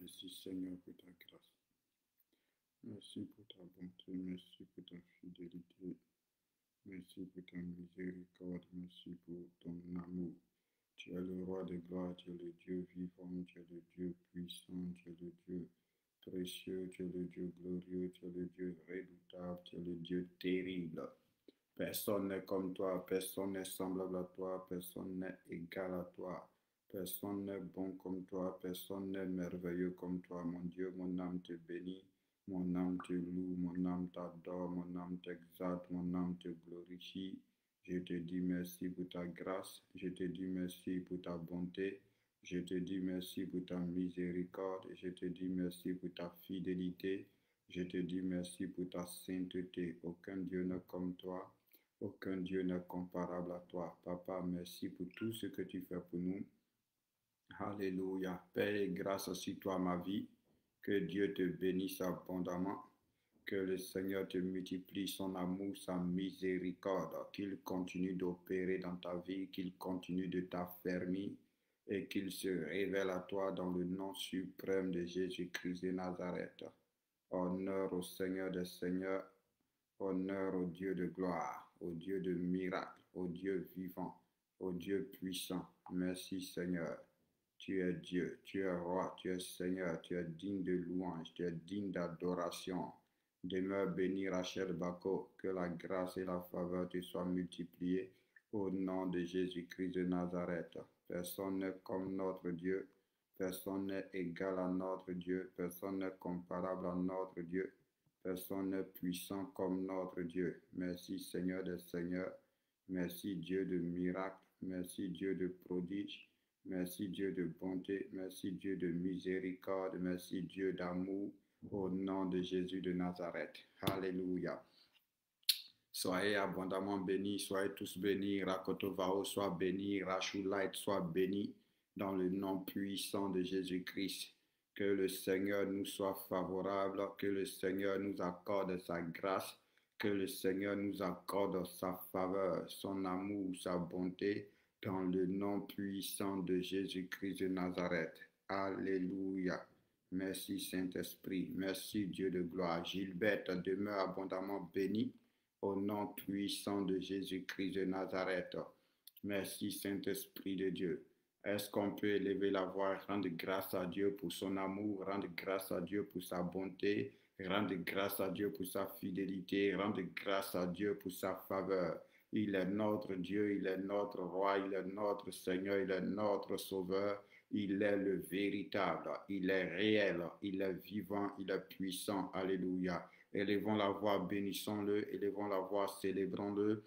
Merci Seigneur pour ta grâce. Merci pour ta bonté. Merci pour ta fidélité. Merci pour ta miséricorde. Merci pour ton amour. Tu es le roi de gloire. Tu es le Dieu vivant. Tu es le Dieu puissant. Tu es le Dieu précieux. Tu es le Dieu glorieux. Tu es le Dieu redoutable. Tu es le Dieu terrible. Personne n'est comme toi. Personne n'est semblable à toi. Personne n'est égal à toi. Personne n'est bon comme toi, personne n'est merveilleux comme toi, mon Dieu, mon âme te bénit, mon âme te loue, mon âme t'adore, mon âme t'exalte, mon âme te glorifie. Je te dis merci pour ta grâce, je te dis merci pour ta bonté, je te dis merci pour ta miséricorde, je te dis merci pour ta fidélité, je te dis merci pour ta sainteté. Aucun Dieu n'est comme toi, aucun Dieu n'est comparable à toi. Papa, merci pour tout ce que tu fais pour nous. Alléluia. Père et grâce sur toi, ma vie. Que Dieu te bénisse abondamment. Que le Seigneur te multiplie son amour, sa miséricorde. Qu'il continue d'opérer dans ta vie, qu'il continue de t'affermir et qu'il se révèle à toi dans le nom suprême de Jésus-Christ de Nazareth. Honneur au Seigneur des Seigneurs. Honneur au Dieu de gloire, au Dieu de miracles, au Dieu vivant, au Dieu puissant. Merci Seigneur. Tu es Dieu, tu es roi, tu es Seigneur, tu es digne de louange, tu es digne d'adoration. Demeure béni Rachel Bako, que la grâce et la faveur te soient multipliées au nom de Jésus-Christ de Nazareth. Personne n'est comme notre Dieu, personne n'est égal à notre Dieu, personne n'est comparable à notre Dieu. Personne n'est puissant comme notre Dieu. Merci Seigneur des Seigneurs. Merci Dieu de miracles. Merci Dieu de prodiges. Merci Dieu de bonté. Merci Dieu de miséricorde. Merci Dieu d'amour. Au nom de Jésus de Nazareth. Alléluia. Soyez abondamment bénis. Soyez tous bénis. Rakotovao soit béni. Rachulite soit béni. Dans le nom puissant de Jésus-Christ. Que le Seigneur nous soit favorable, que le Seigneur nous accorde sa grâce, que le Seigneur nous accorde sa faveur, son amour, sa bonté, dans le nom puissant de Jésus-Christ de Nazareth. Alléluia. Merci Saint-Esprit, merci Dieu de gloire. Gilberte demeure abondamment bénie au nom puissant de Jésus-Christ de Nazareth. Merci Saint-Esprit de Dieu. Est-ce qu'on peut élever la voix, rendre grâce à Dieu pour son amour, rendre grâce à Dieu pour sa bonté, rendre grâce à Dieu pour sa fidélité, rendre grâce à Dieu pour sa faveur. Il est notre Dieu, il est notre roi, il est notre Seigneur, il est notre sauveur, il est le véritable, il est réel, il est vivant, il est puissant. Alléluia. Élevons la voix, bénissons-le, élevons la voix, célébrons-le.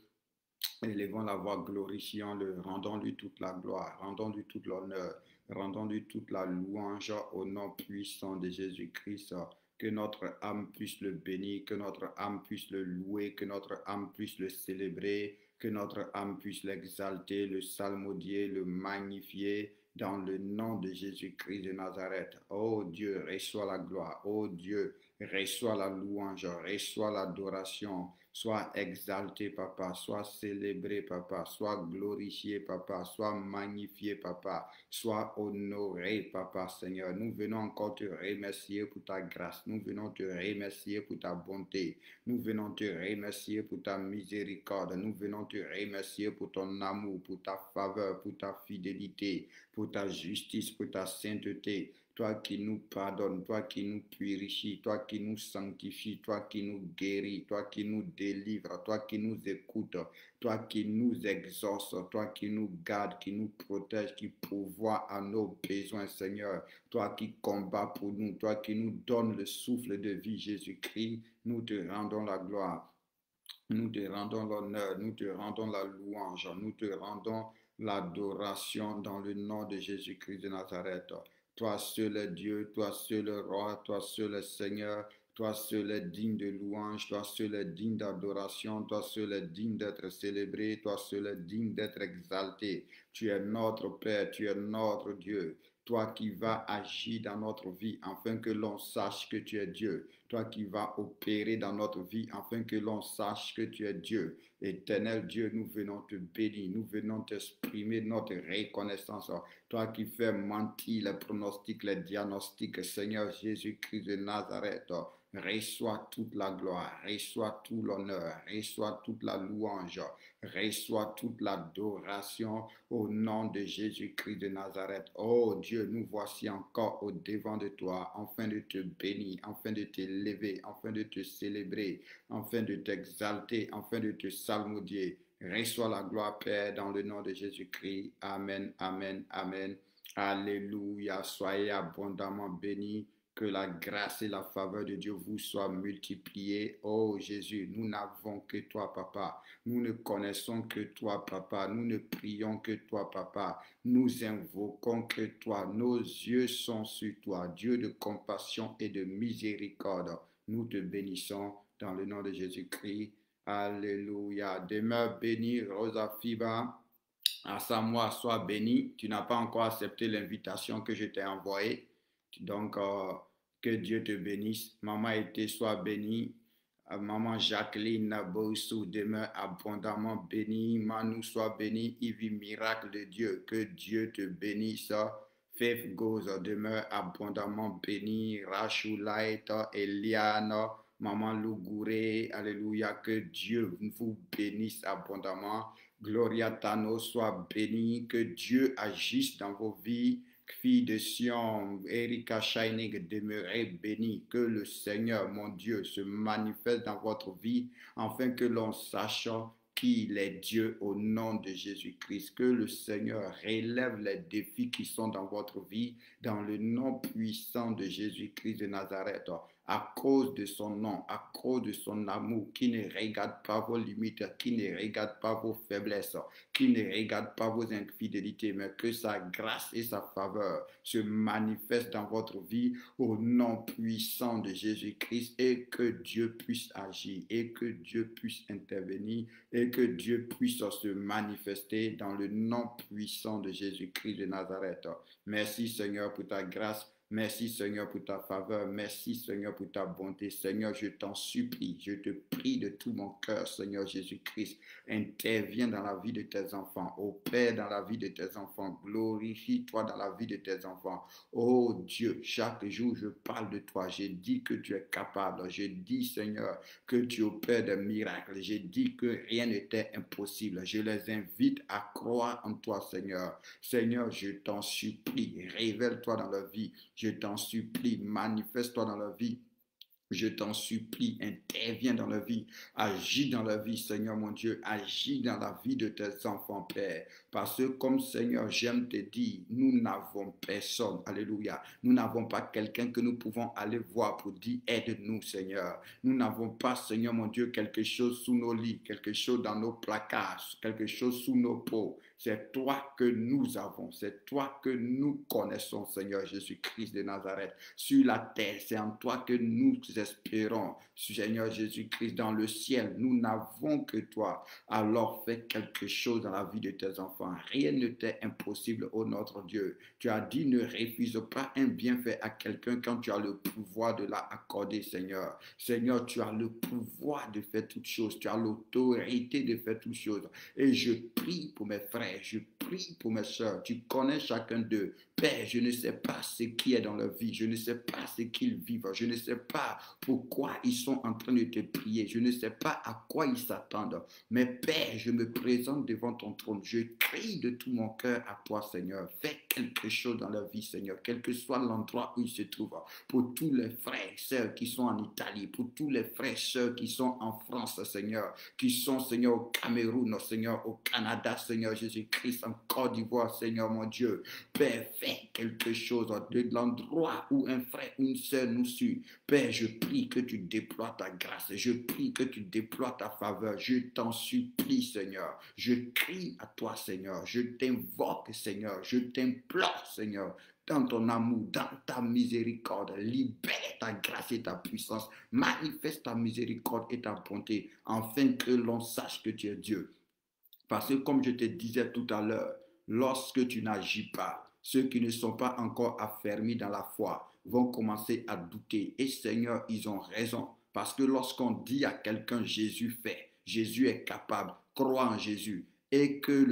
Élevons la voix, glorifions-le, rendons-lui toute la gloire, rendons-lui tout l'honneur, rendons-lui toute la louange au nom puissant de Jésus-Christ. Que notre âme puisse le bénir, que notre âme puisse le louer, que notre âme puisse le célébrer, que notre âme puisse l'exalter, le psalmodier, le magnifier dans le nom de Jésus-Christ de Nazareth. Oh Dieu, reçois la gloire. Oh Dieu, reçois la louange, reçois l'adoration. Sois exalté, papa, sois célébré, papa, sois glorifié, papa, sois magnifié, papa, sois honoré, papa, Seigneur. Nous venons encore te remercier pour ta grâce, nous venons te remercier pour ta bonté, nous venons te remercier pour ta miséricorde, nous venons te remercier pour ton amour, pour ta faveur, pour ta fidélité, pour ta justice, pour ta sainteté. Toi qui nous pardonnes, toi qui nous purifies, toi qui nous sanctifies, toi qui nous guéris, toi qui nous délivres, toi qui nous écoutes, toi qui nous exauces, toi qui nous gardes, qui nous protège, qui pourvoit à nos besoins, Seigneur. Toi qui combats pour nous, toi qui nous donnes le souffle de vie, Jésus-Christ, nous te rendons la gloire. Nous te rendons l'honneur, nous te rendons la louange, nous te rendons l'adoration dans le nom de Jésus-Christ de Nazareth. Toi seul est Dieu, toi seul est roi, toi seul est Seigneur, toi seul est digne de louange, toi seul est digne d'adoration, toi seul est digne d'être célébré, toi seul est digne d'être exalté. Tu es notre Père, tu es notre Dieu. Toi qui vas agir dans notre vie afin que l'on sache que tu es Dieu. Toi qui vas opérer dans notre vie afin que l'on sache que tu es Dieu. Éternel Dieu, nous venons te bénir, nous venons t'exprimer notre reconnaissance. Toi qui fais mentir les pronostics, les diagnostics, Seigneur Jésus-Christ de Nazareth. Reçois toute la gloire, reçois tout l'honneur, reçois toute la louange, reçois toute l'adoration au nom de Jésus-Christ de Nazareth. Oh Dieu, nous voici encore au devant de toi, afin de te bénir, afin de t'élever, afin de te célébrer, afin de t'exalter, afin de te salmodier. Reçois la gloire, Père, dans le nom de Jésus-Christ. Amen, amen, amen. Alléluia. Soyez abondamment bénis. Que la grâce et la faveur de Dieu vous soient multipliées. Oh Jésus, nous n'avons que toi, Papa. Nous ne connaissons que toi, Papa. Nous ne prions que toi, Papa. Nous invoquons que toi. Nos yeux sont sur toi. Dieu de compassion et de miséricorde. Nous te bénissons dans le nom de Jésus-Christ. Alléluia. Demeure béni, Rosa Fiba. À Samoa, sois béni. Tu n'as pas encore accepté l'invitation que je t'ai envoyée. Donc, que Dieu te bénisse. Maman était soit bénie. Maman Jacqueline Boissou demeure abondamment bénie. Manu soit béni. Ivy miracle de Dieu. Que Dieu te bénisse. Faith Goes demeure abondamment bénie. Rachulaita, Eliane, Maman Lougouré. Alléluia. Que Dieu vous bénisse abondamment. Gloria Tano soit bénie. Que Dieu agisse dans vos vies. Fille de Sion, Erika Shining, demeurez bénie. Que le Seigneur, mon Dieu, se manifeste dans votre vie, afin que l'on sache qu'il est Dieu au nom de Jésus-Christ. Que le Seigneur relève les défis qui sont dans votre vie, dans le nom puissant de Jésus-Christ de Nazareth. À cause de son nom, à cause de son amour, qui ne regarde pas vos limites, qui ne regarde pas vos faiblesses, qui ne regarde pas vos infidélités, mais que sa grâce et sa faveur se manifestent dans votre vie au nom puissant de Jésus-Christ, et que Dieu puisse agir, et que Dieu puisse intervenir, et que Dieu puisse se manifester dans le nom puissant de Jésus-Christ de Nazareth. Merci Seigneur pour ta grâce. Merci Seigneur pour ta faveur, merci Seigneur pour ta bonté. Seigneur, je t'en supplie, je te prie de tout mon cœur, Seigneur Jésus-Christ, interviens dans la vie de tes enfants. Ô Père, dans la vie de tes enfants, glorifie-toi dans la vie de tes enfants. Ô Dieu, chaque jour je parle de toi, j'ai dit que tu es capable, j'ai dit Seigneur que tu opères des miracles, j'ai dit que rien n'était impossible. Je les invite à croire en toi Seigneur. Seigneur, je t'en supplie, révèle-toi dans leur vie. Je t'en supplie, manifeste-toi dans la vie. Je t'en supplie, interviens dans la vie, agis dans la vie, Seigneur mon Dieu, agis dans la vie de tes enfants, Père. Parce que comme Seigneur, j'aime te dire, nous n'avons personne, alléluia. Nous n'avons pas quelqu'un que nous pouvons aller voir pour dire, aide-nous, Seigneur. Nous n'avons pas, Seigneur mon Dieu, quelque chose sous nos lits, quelque chose dans nos placards, quelque chose sous nos peaux. C'est toi que nous avons, c'est toi que nous connaissons, Seigneur Jésus-Christ de Nazareth. Sur la terre, c'est en toi que nous espérons, Seigneur Jésus-Christ, dans le ciel. Nous n'avons que toi. Alors fais quelque chose dans la vie de tes enfants. Rien ne t'est impossible, ô notre Dieu. Tu as dit, ne refuse pas un bienfait à quelqu'un quand tu as le pouvoir de l'accorder, Seigneur. Seigneur, tu as le pouvoir de faire toutes choses. Tu as l'autorité de faire toutes choses. Et je prie pour mes frères. Je prie pour mes soeurs. Tu connais chacun d'eux. Père, je ne sais pas ce qui est dans leur vie. Je ne sais pas ce qu'ils vivent. Je ne sais pas pourquoi ils sont en train de te prier. Je ne sais pas à quoi ils s'attendent. Mais Père, je me présente devant ton trône. Je crie de tout mon cœur à toi, Seigneur. Fais quelque chose dans leur vie, Seigneur. Quel que soit l'endroit où ils se trouvent. Pour tous les frères et sœurs qui sont en Italie. Pour tous les frères et sœurs qui sont en France, Seigneur. Qui sont, Seigneur, au Cameroun, Seigneur, au Canada, Seigneur Jésus-Christ, en Côte d'Ivoire, Seigneur, mon Dieu. Père, fais quelque chose de l'endroit où un frère, une sœur nous suit. Père, je prie que tu déploies ta grâce. Je prie que tu déploies ta faveur. Je t'en supplie, Seigneur. Je crie à toi, Seigneur. Je t'invoque, Seigneur. Je t'implore, Seigneur. Dans ton amour, dans ta miséricorde, libère ta grâce et ta puissance. Manifeste ta miséricorde et ta bonté, afin que l'on sache que tu es Dieu. Parce que comme je te disais tout à l'heure, lorsque tu n'agis pas, ceux qui ne sont pas encore affermis dans la foi vont commencer à douter. Et Seigneur, ils ont raison. Parce que lorsqu'on dit à quelqu'un Jésus fait, Jésus est capable. Crois en Jésus. Et que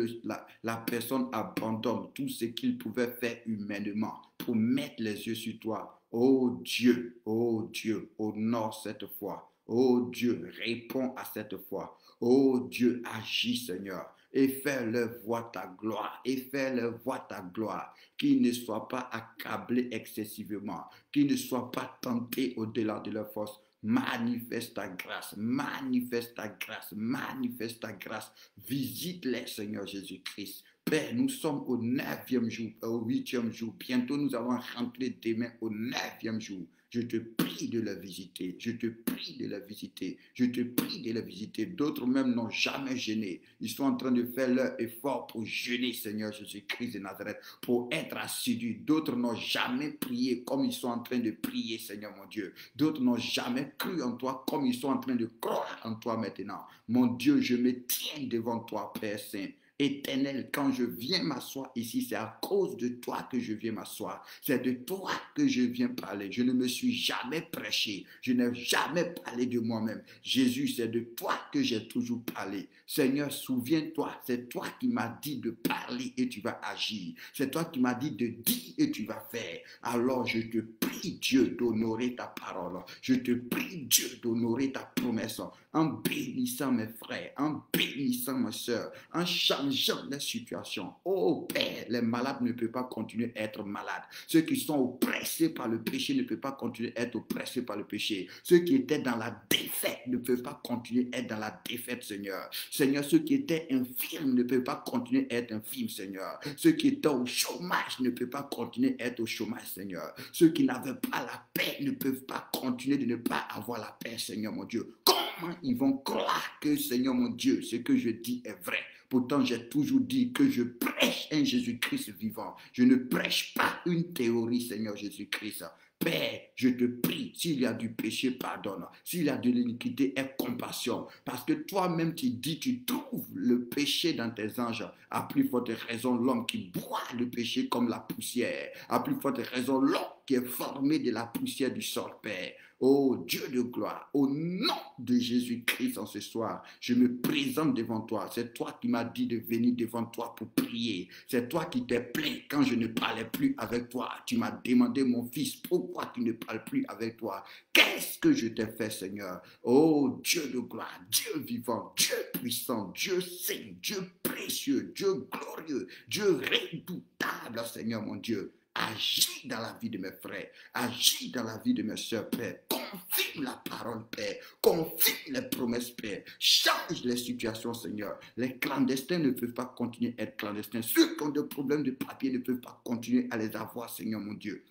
la personne abandonne tout ce qu'il pouvait faire humainement pour mettre les yeux sur toi. Oh Dieu, honore cette foi. Oh Dieu, réponds à cette foi. Oh Dieu, agis Seigneur. Et fais-leur voir ta gloire. Et fais-leur voir ta gloire. Qu'ils ne soient pas accablés excessivement. Qu'ils ne soient pas tentés au-delà de leur force. Manifeste ta grâce, manifeste ta grâce, manifeste ta grâce. Visite-les, Seigneur Jésus-Christ. Père, nous sommes au 9e jour, au 8e jour. Bientôt, nous allons rentrer demain au 9e jour. Je te prie de la visiter. Je te prie de la visiter. Je te prie de la visiter. D'autres même n'ont jamais jeûné. Ils sont en train de faire leur effort pour jeûner, Seigneur Jésus-Christ de Nazareth, pour être assidus. D'autres n'ont jamais prié comme ils sont en train de prier, Seigneur mon Dieu. D'autres n'ont jamais cru en toi comme ils sont en train de croire en toi maintenant. Mon Dieu, je me tiens devant toi, Père Saint. Éternel, quand je viens m'asseoir ici, c'est à cause de toi que je viens m'asseoir. C'est de toi que je viens parler. Je ne me suis jamais prêché. Je n'ai jamais parlé de moi-même. Jésus, c'est de toi que j'ai toujours parlé. Seigneur, souviens-toi, c'est toi qui m'as dit de parler et tu vas agir. C'est toi qui m'as dit de dire et tu vas faire. Alors je te prie, Dieu, d'honorer ta parole. Je te prie, Dieu, d'honorer ta promesse. En bénissant mes frères, en bénissant mes soeurs, en changeant les situations. Oh Père, les malades ne peuvent pas continuer à être malades. Ceux qui sont oppressés par le péché ne peuvent pas continuer à être oppressés par le péché. Ceux qui étaient dans la défaite ne peuvent pas continuer à être dans la défaite, Seigneur. Seigneur, ceux qui étaient infirmes ne peuvent pas continuer à être infirmes, Seigneur. Ceux qui étaient au chômage ne peuvent pas continuer à être au chômage, Seigneur. Ceux qui n'avaient pas la paix ne peuvent pas continuer de ne pas avoir la paix, Seigneur mon Dieu. Comment ils vont croire que, Seigneur mon Dieu, ce que je dis est vrai? Pourtant, j'ai toujours dit que je prêche un Jésus-Christ vivant. Je ne prêche pas une théorie, Seigneur Jésus-Christ. Père, je te prie, s'il y a du péché, pardonne. S'il y a de l'iniquité, aie compassion. Parce que toi-même, tu dis, tu trouves le péché dans tes anges. À plus forte raison, l'homme qui boit le péché comme la poussière. À plus forte raison, l'homme qui est formé de la poussière du sol, Père. Oh Dieu de gloire, au nom de Jésus-Christ en ce soir, je me présente devant toi. C'est toi qui m'as dit de venir devant toi pour prier. C'est toi qui t'es plaint quand je ne parlais plus avec toi. Tu m'as demandé, mon fils, pourquoi tu ne parles plus avec toi? Qu'est-ce que je t'ai fait, Seigneur? Oh Dieu de gloire, Dieu vivant, Dieu puissant, Dieu saint, Dieu précieux, Dieu glorieux, Dieu redoutable, Seigneur mon Dieu. Agis dans la vie de mes frères, agis dans la vie de mes soeurs, Père. Confirme la parole, Père. Confirme les promesses, Père. Change les situations, Seigneur. Les clandestins ne peuvent pas continuer à être clandestins. Ceux qui ont des problèmes de papier ne peuvent pas continuer à les avoir, Seigneur mon Dieu.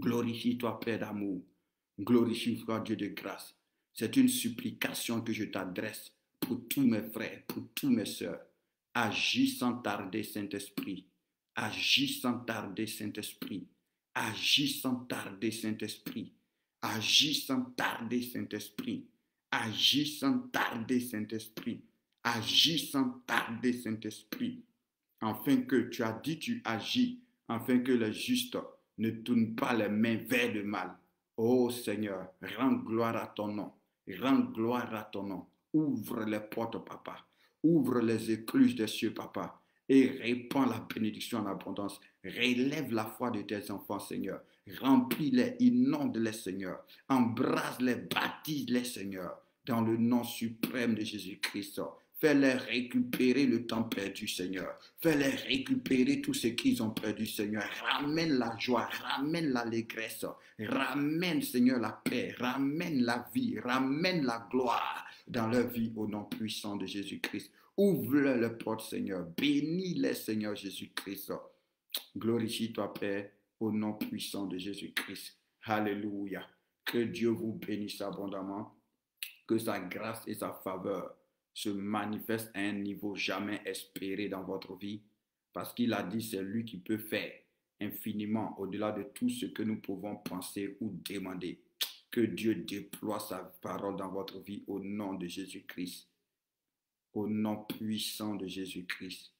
Glorifie-toi, Père d'amour. Glorifie-toi, Dieu de grâce. C'est une supplication que je t'adresse pour tous mes frères, pour tous mes soeurs. Agis sans tarder, Saint-Esprit. Agis sans tarder, Saint-Esprit. Agis sans tarder, Saint-Esprit. Agis sans tarder, Saint-Esprit. Agis sans tarder, Saint-Esprit. Agis sans tarder, Saint-Esprit. Afin que tu as dit, tu agis, afin que les justes ne tournent pas les mains vers le mal. Oh Seigneur, rends gloire à ton nom. Rends gloire à ton nom. Ouvre les portes, Papa. Ouvre les écluses des cieux, Papa. Et répands la bénédiction en abondance. Relève la foi de tes enfants, Seigneur. Remplis-les, inonde-les, Seigneur. Embrase-les, baptise-les, Seigneur. Dans le nom suprême de Jésus-Christ. Fais-les récupérer le temps perdu, Seigneur. Fais-les récupérer tout ce qu'ils ont perdu, Seigneur. Ramène la joie, ramène l'allégresse. Ramène, Seigneur, la paix. Ramène la vie, ramène la gloire dans leur vie au nom puissant de Jésus-Christ. Ouvre-leur les portes, Seigneur. Bénis-les, Seigneur Jésus-Christ. Glorifie-toi, Père, au nom puissant de Jésus-Christ. Alléluia. Que Dieu vous bénisse abondamment. Que sa grâce et sa faveur se manifestent à un niveau jamais espéré dans votre vie. Parce qu'il a dit, c'est lui qui peut faire infiniment au-delà de tout ce que nous pouvons penser ou demander. Que Dieu déploie sa parole dans votre vie au nom de Jésus-Christ. Au nom puissant de Jésus-Christ.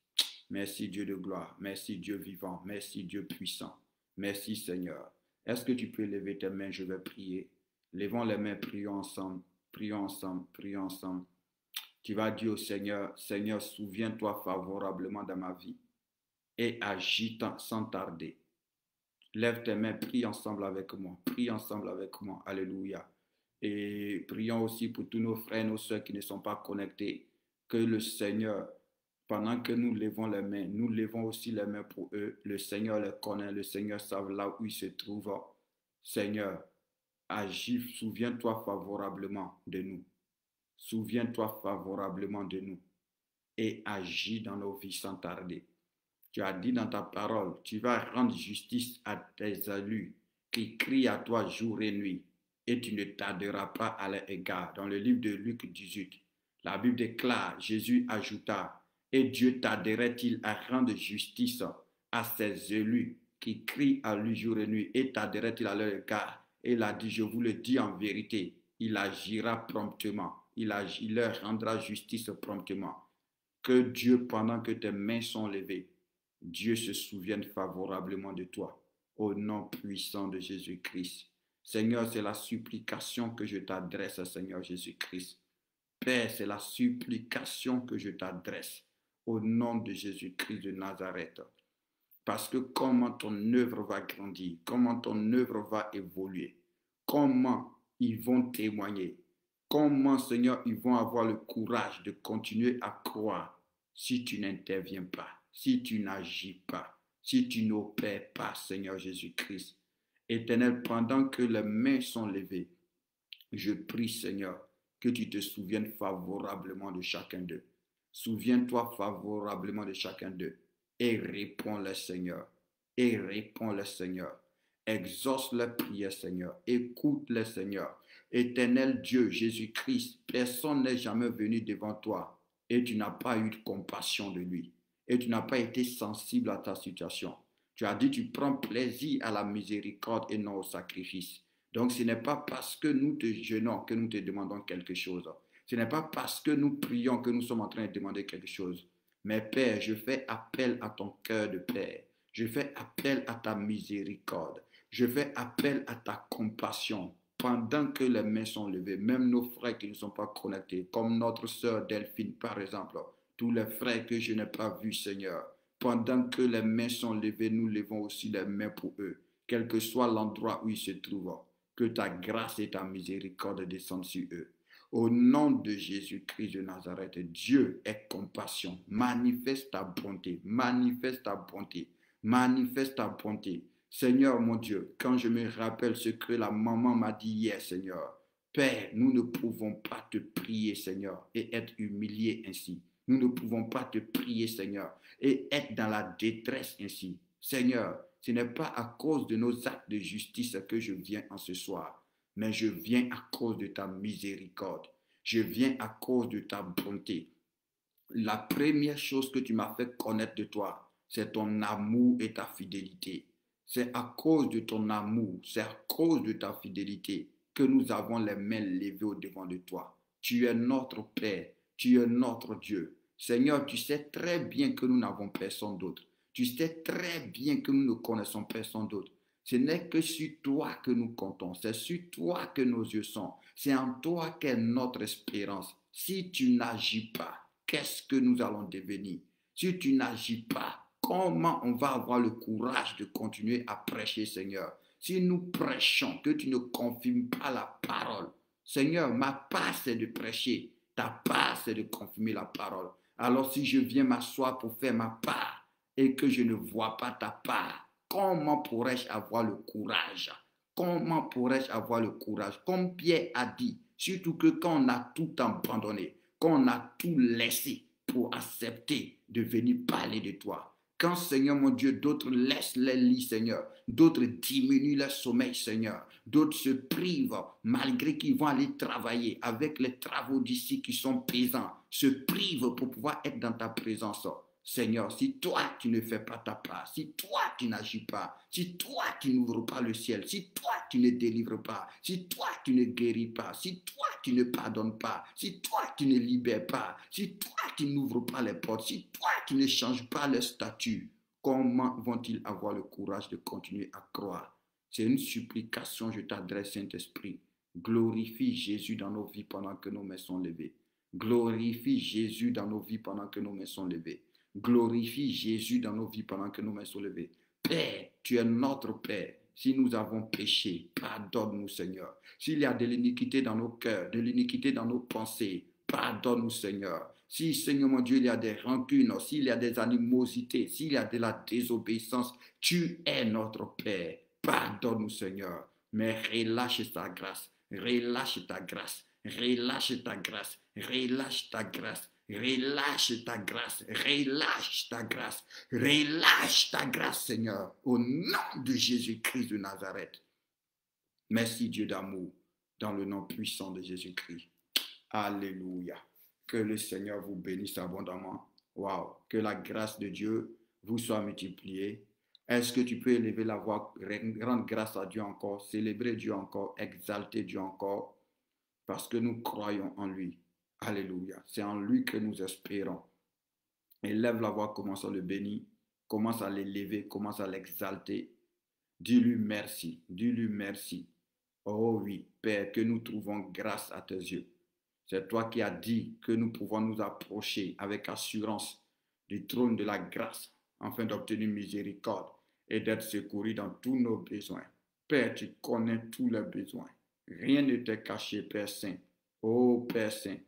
Merci Dieu de gloire. Merci Dieu vivant. Merci Dieu puissant. Merci Seigneur. Est-ce que tu peux lever tes mains? Je vais prier. Levons les mains, prions ensemble. Prions ensemble. Prions ensemble. Tu vas dire au Seigneur, Seigneur, souviens-toi favorablement de ma vie et agis sans tarder. Lève tes mains, prie ensemble avec moi. Prie ensemble avec moi. Alléluia. Et prions aussi pour tous nos frères, nos soeurs qui ne sont pas connectés. Que le Seigneur, pendant que nous levons les mains, nous levons aussi les mains pour eux. Le Seigneur les connaît. Le Seigneur savent là où ils se trouvent. Seigneur, agis, souviens-toi favorablement de nous. Souviens-toi favorablement de nous et agis dans nos vies sans tarder. Tu as dit dans ta parole, tu vas rendre justice à tes élus qui crient à toi jour et nuit et tu ne tarderas pas à leur égard. Dans le livre de Luc 18, la Bible déclare, Jésus ajouta, et Dieu tarderait-il à rendre justice à ses élus qui crient à lui jour et nuit et tarderait-il à leur égard? Et il a dit, je vous le dis en vérité, il agira promptement, il leur rendra justice promptement. Que Dieu, pendant que tes mains sont levées, Dieu se souvienne favorablement de toi, au nom puissant de Jésus-Christ. Seigneur, c'est la supplication que je t'adresse, Seigneur Jésus-Christ. Père, c'est la supplication que je t'adresse, au nom de Jésus-Christ de Nazareth. Parce que comment ton œuvre va grandir, comment ton œuvre va évoluer, comment ils vont témoigner, comment, Seigneur, ils vont avoir le courage de continuer à croire si tu n'interviens pas, si tu n'agis pas, si tu n'opères pas, Seigneur Jésus-Christ. Éternel, pendant que les mains sont levées, je prie, Seigneur, que tu te souviennes favorablement de chacun d'eux. Souviens-toi favorablement de chacun d'eux et réponds-le, Seigneur. Et réponds-le, Seigneur. Exauce leurs prières, Seigneur. Écoute-les, Seigneur. Éternel Dieu, Jésus-Christ, personne n'est jamais venu devant toi et tu n'as pas eu de compassion de lui. Et tu n'as pas été sensible à ta situation. Tu as dit, tu prends plaisir à la miséricorde et non au sacrifice. Donc, ce n'est pas parce que nous te jeûnons que nous te demandons quelque chose. Ce n'est pas parce que nous prions que nous sommes en train de demander quelque chose. Mais Père, je fais appel à ton cœur de Père. Je fais appel à ta miséricorde. Je fais appel à ta compassion. Pendant que les mains sont levées, même nos frères qui ne sont pas connectés, comme notre sœur Delphine par exemple, tous les frères que je n'ai pas vus, Seigneur, pendant que les mains sont levées, nous levons aussi les mains pour eux, quel que soit l'endroit où ils se trouvent. Que ta grâce et ta miséricorde descendent sur eux. Au nom de Jésus-Christ de Nazareth, Dieu est compassion. Manifeste ta bonté, manifeste ta bonté, manifeste ta bonté. Seigneur mon Dieu, quand je me rappelle ce que la maman m'a dit hier, Seigneur, Père, nous ne pouvons pas te prier, Seigneur, et être humiliés ainsi. Nous ne pouvons pas te prier, Seigneur, et être dans la détresse ainsi. Seigneur, ce n'est pas à cause de nos actes de justice que je viens en ce soir, mais je viens à cause de ta miséricorde. Je viens à cause de ta bonté. La première chose que tu m'as fait connaître de toi, c'est ton amour et ta fidélité. C'est à cause de ton amour, c'est à cause de ta fidélité que nous avons les mains levées au devant de toi. Tu es notre Père, tu es notre Dieu. Seigneur, tu sais très bien que nous n'avons personne d'autre. Tu sais très bien que nous ne connaissons personne d'autre. Ce n'est que sur toi que nous comptons. C'est sur toi que nos yeux sont. C'est en toi qu'est notre espérance. Si tu n'agis pas, qu'est-ce que nous allons devenir? Si tu n'agis pas, comment on va avoir le courage de continuer à prêcher, Seigneur? Si nous prêchons, que tu ne confirmes pas la parole. Seigneur, ma part, c'est de prêcher. Ta part, c'est de confirmer la parole. Alors si je viens m'asseoir pour faire ma part et que je ne vois pas ta part, comment pourrais-je avoir le courage? Comment pourrais-je avoir le courage? Comme Pierre a dit, surtout que quand on a tout abandonné, quand on a tout laissé pour accepter de venir parler de toi. Quand, Seigneur mon Dieu, d'autres laissent les lits, Seigneur, d'autres diminuent leur sommeil, Seigneur, d'autres se privent malgré qu'ils vont aller travailler avec les travaux d'ici qui sont pesants, se privent pour pouvoir être dans ta présence. Seigneur, si toi tu ne fais pas ta part, si toi tu n'agis pas, si toi tu n'ouvres pas le ciel, si toi tu ne délivres pas, si toi tu ne guéris pas, si toi tu ne pardonnes pas, si toi tu ne libères pas, si toi tu n'ouvres pas les portes, si toi tu ne changes pas le statut, comment vont-ils avoir le courage de continuer à croire? C'est une supplication, je t'adresse, Saint-Esprit. Glorifie Jésus dans nos vies pendant que nos mains sont levées. Glorifie Jésus dans nos vies pendant que nos mains sont levées. Glorifie Jésus dans nos vies pendant que nos mains sont levées. Père, tu es notre Père. Si nous avons péché, pardonne-nous, Seigneur. S'il y a de l'iniquité dans nos cœurs, de l'iniquité dans nos pensées, pardonne-nous, Seigneur. Si, Seigneur mon Dieu, il y a des rancunes, s'il y a des animosités, s'il y a de la désobéissance, tu es notre Père. Pardonne-nous, Seigneur. Mais relâche ta grâce. Relâche ta grâce. Relâche ta grâce. Relâche ta grâce. Relâche ta grâce. Relâche ta grâce. Relâche ta grâce, Seigneur. Au nom de Jésus-Christ de Nazareth. Merci, Dieu d'amour, dans le nom puissant de Jésus-Christ. Alléluia. Que le Seigneur vous bénisse abondamment. Waouh. Que la grâce de Dieu vous soit multipliée. Est-ce que tu peux élever la voix, rendre grâce à Dieu encore, célébrer Dieu encore, exalter Dieu encore, parce que nous croyons en lui. Alléluia. C'est en lui que nous espérons. Élève la voix, commence à le bénir, commence à l'élever, commence à l'exalter. Dis-lui merci, dis-lui merci. Oh oui, Père, que nous trouvons grâce à tes yeux. C'est toi qui as dit que nous pouvons nous approcher avec assurance du trône de la grâce afin d'obtenir miséricorde et d'être secourus dans tous nos besoins. Père, tu connais tous les besoins. Rien ne t'est caché, Père Saint. Oh Père Saint,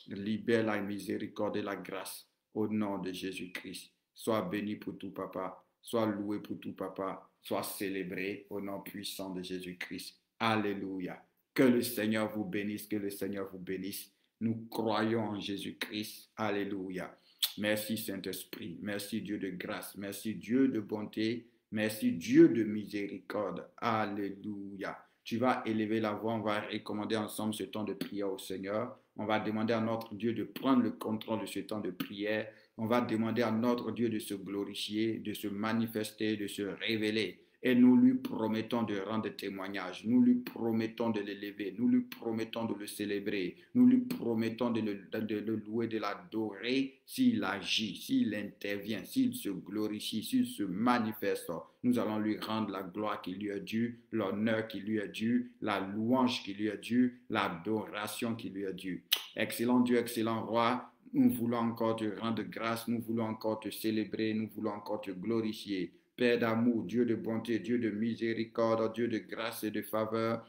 libère la miséricorde et la grâce au nom de Jésus-Christ. Sois béni pour tout, Papa. Sois loué pour tout, Papa. Sois célébré au nom puissant de Jésus-Christ. Alléluia. Que le Seigneur vous bénisse, que le Seigneur vous bénisse. Nous croyons en Jésus-Christ. Alléluia. Merci Saint-Esprit. Merci Dieu de grâce. Merci Dieu de bonté. Merci Dieu de miséricorde. Alléluia. Tu vas élever la voix. On va recommander ensemble ce temps de prière au Seigneur. On va demander à notre Dieu de prendre le contrôle de ce temps de prière. On va demander à notre Dieu de se glorifier, de se manifester, de se révéler. Et nous lui promettons de rendre témoignage. Nous lui promettons de l'élever. Nous lui promettons de le célébrer. Nous lui promettons de le louer, de l'adorer s'il agit, s'il intervient, s'il se glorifie, s'il se manifeste. Nous allons lui rendre la gloire qui lui est due, l'honneur qui lui est dû, la louange qui lui est due, l'adoration qui lui est due. Excellent Dieu, excellent Roi, nous voulons encore te rendre grâce, nous voulons encore te célébrer, nous voulons encore te glorifier. Père d'amour, Dieu de bonté, Dieu de miséricorde, Dieu de grâce et de faveur,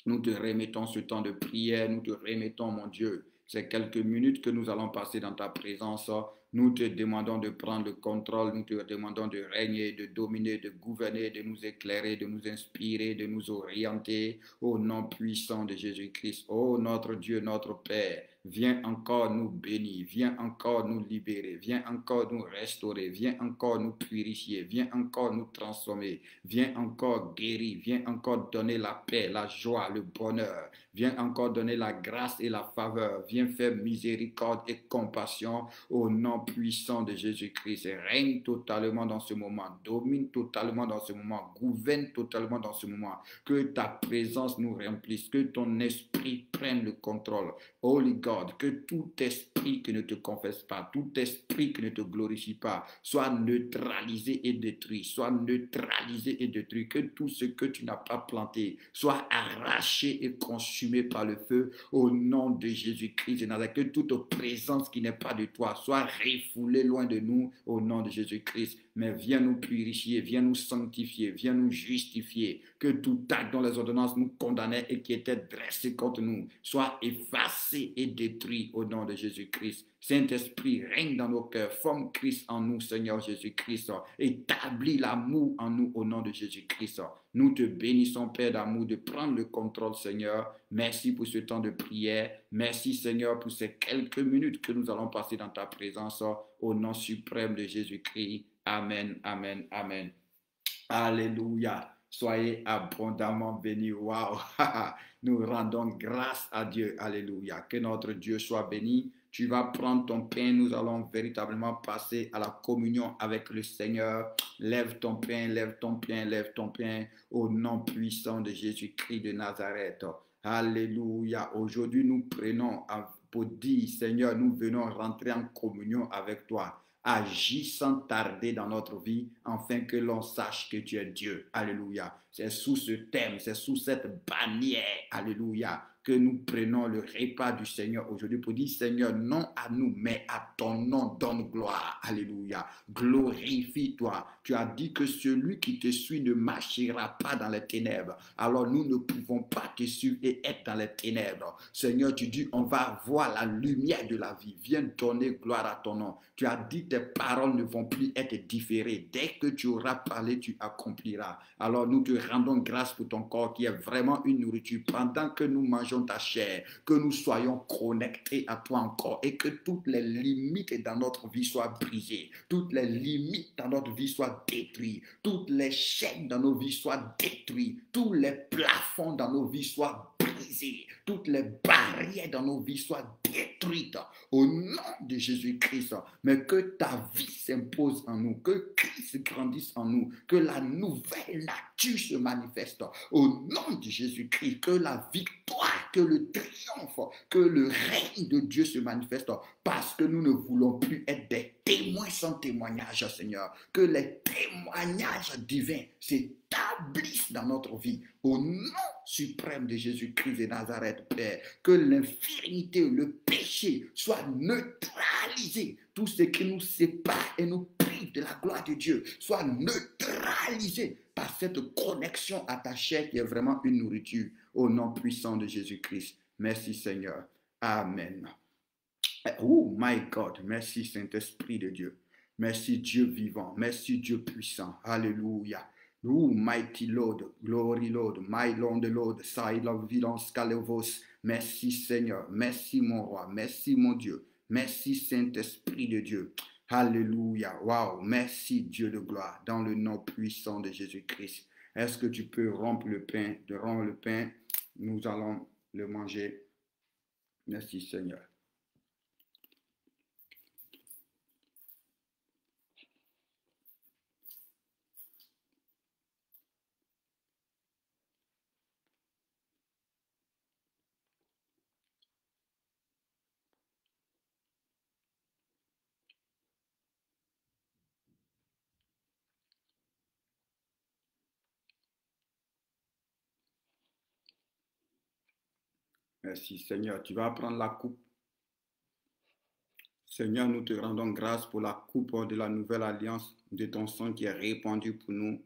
nous te remettons ce temps de prière, nous te remettons, mon Dieu, ces quelques minutes que nous allons passer dans ta présence. Nous te demandons de prendre le contrôle, nous te demandons de régner, de dominer, de gouverner, de nous éclairer, de nous inspirer, de nous orienter au nom puissant de Jésus-Christ. Oh notre Dieu, notre Père, viens encore nous bénir, viens encore nous libérer, viens encore nous restaurer, viens encore nous purifier, viens encore nous transformer, viens encore guérir, viens encore donner la paix, la joie, le bonheur, viens encore donner la grâce et la faveur, viens faire miséricorde et compassion au nom puissant de Jésus-Christ. Règne totalement dans ce moment, domine totalement dans ce moment, gouverne totalement dans ce moment. Que ta présence nous remplisse, que ton esprit prenne le contrôle. Holy God, que tout esprit qui ne te confesse pas, tout esprit qui ne te glorifie pas, soit neutralisé et détruit, soit neutralisé et détruit. Que tout ce que tu n'as pas planté soit arraché et consumé par le feu au nom de Jésus-Christ. Que toute présence qui n'est pas de toi soit refoulée loin de nous au nom de Jésus-Christ. Mais viens nous purifier, viens nous sanctifier, viens nous justifier. Que tout acte dont les ordonnances nous condamnaient et qui était dressé contre nous soit effacé et détruit au nom de Jésus-Christ. Saint-Esprit, règne dans nos cœurs, forme Christ en nous, Seigneur Jésus-Christ. Établis l'amour en nous au nom de Jésus-Christ. Nous te bénissons, Père d'amour, de prendre le contrôle, Seigneur. Merci pour ce temps de prière. Merci, Seigneur, pour ces quelques minutes que nous allons passer dans ta présence au nom suprême de Jésus-Christ. Amen, amen, amen. Alléluia. Soyez abondamment bénis. Waouh. Nous rendons grâce à Dieu. Alléluia. Que notre Dieu soit béni. Tu vas prendre ton pain. Nous allons véritablement passer à la communion avec le Seigneur. Lève ton pain, lève ton pain, lève ton pain au nom puissant de Jésus-Christ de Nazareth. Alléluia. Aujourd'hui, nous prenons pour dire, Seigneur, nous venons rentrer en communion avec toi. Agis sans tarder dans notre vie, afin que l'on sache que tu es Dieu. Alléluia. C'est sous ce thème, c'est sous cette bannière, alléluia, que nous prenons le repas du Seigneur aujourd'hui pour dire, Seigneur, non à nous, mais à ton nom, donne gloire. Alléluia. Glorifie-toi. Tu as dit que celui qui te suit ne marchera pas dans les ténèbres. Alors nous ne pouvons pas te suivre et être dans les ténèbres. Seigneur, tu dis, on va voir la lumière de la vie. Viens donner gloire à ton nom. Tu as dit, tes paroles ne vont plus être différées. Dès que tu auras parlé, tu accompliras. Alors nous te rendons grâce pour ton corps qui est vraiment une nourriture. Pendant que nous mangeons ta chair, que nous soyons connectés à toi encore et que toutes les limites dans notre vie soient brisées. Toutes les limites dans notre vie soient détruites. Toutes les chaînes dans nos vies soient détruites. Tous les plafonds dans nos vies soient brisés. Toutes les barrières dans nos vies soient détruites au nom de Jésus-Christ. Mais que ta vie s'impose en nous, que Christ grandisse en nous, que la nouvelle nature se manifeste au nom de Jésus-Christ, que la victoire, que le triomphe, que le règne de Dieu se manifeste parce que nous ne voulons plus être des témoins sans témoignage, Seigneur. Que les témoignages divins s'établissent dans notre vie au nom suprême de Jésus-Christ de Nazareth, Père. Que l'infirmité, le péché soient neutralisés. Tout ce qui nous sépare et nous prive de la gloire de Dieu soit neutralisé par cette connexion à ta chair qui est vraiment une nourriture au nom puissant de Jésus-Christ. Merci Seigneur. Amen. Oh my God, merci Saint-Esprit de Dieu. Merci Dieu vivant, merci Dieu puissant. Alléluia. Oh, mighty Lord, glory Lord, my Lord, side of vidance calevos. Merci Seigneur, merci mon roi, merci mon Dieu, merci Saint-Esprit de Dieu. Alléluia, wow, merci Dieu de gloire, dans le nom puissant de Jésus-Christ. Est-ce que tu peux rompre le pain, nous allons le manger. Merci Seigneur. Merci Seigneur. Tu vas prendre la coupe. Seigneur, nous te rendons grâce pour la coupe de la nouvelle alliance de ton sang qui est répandu pour nous.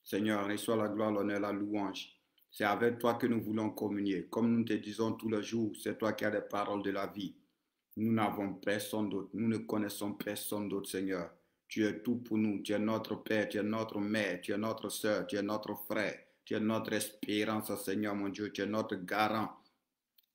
Seigneur, reçois la gloire, l'honneur, la louange. C'est avec toi que nous voulons communier. Comme nous te disons tous les jours, c'est toi qui as les paroles de la vie. Nous n'avons personne d'autre. Nous ne connaissons personne d'autre, Seigneur. Tu es tout pour nous. Tu es notre Père, tu es notre Mère, tu es notre soeur, tu es notre frère. Tu es notre espérance, Seigneur mon Dieu. Tu es notre garant.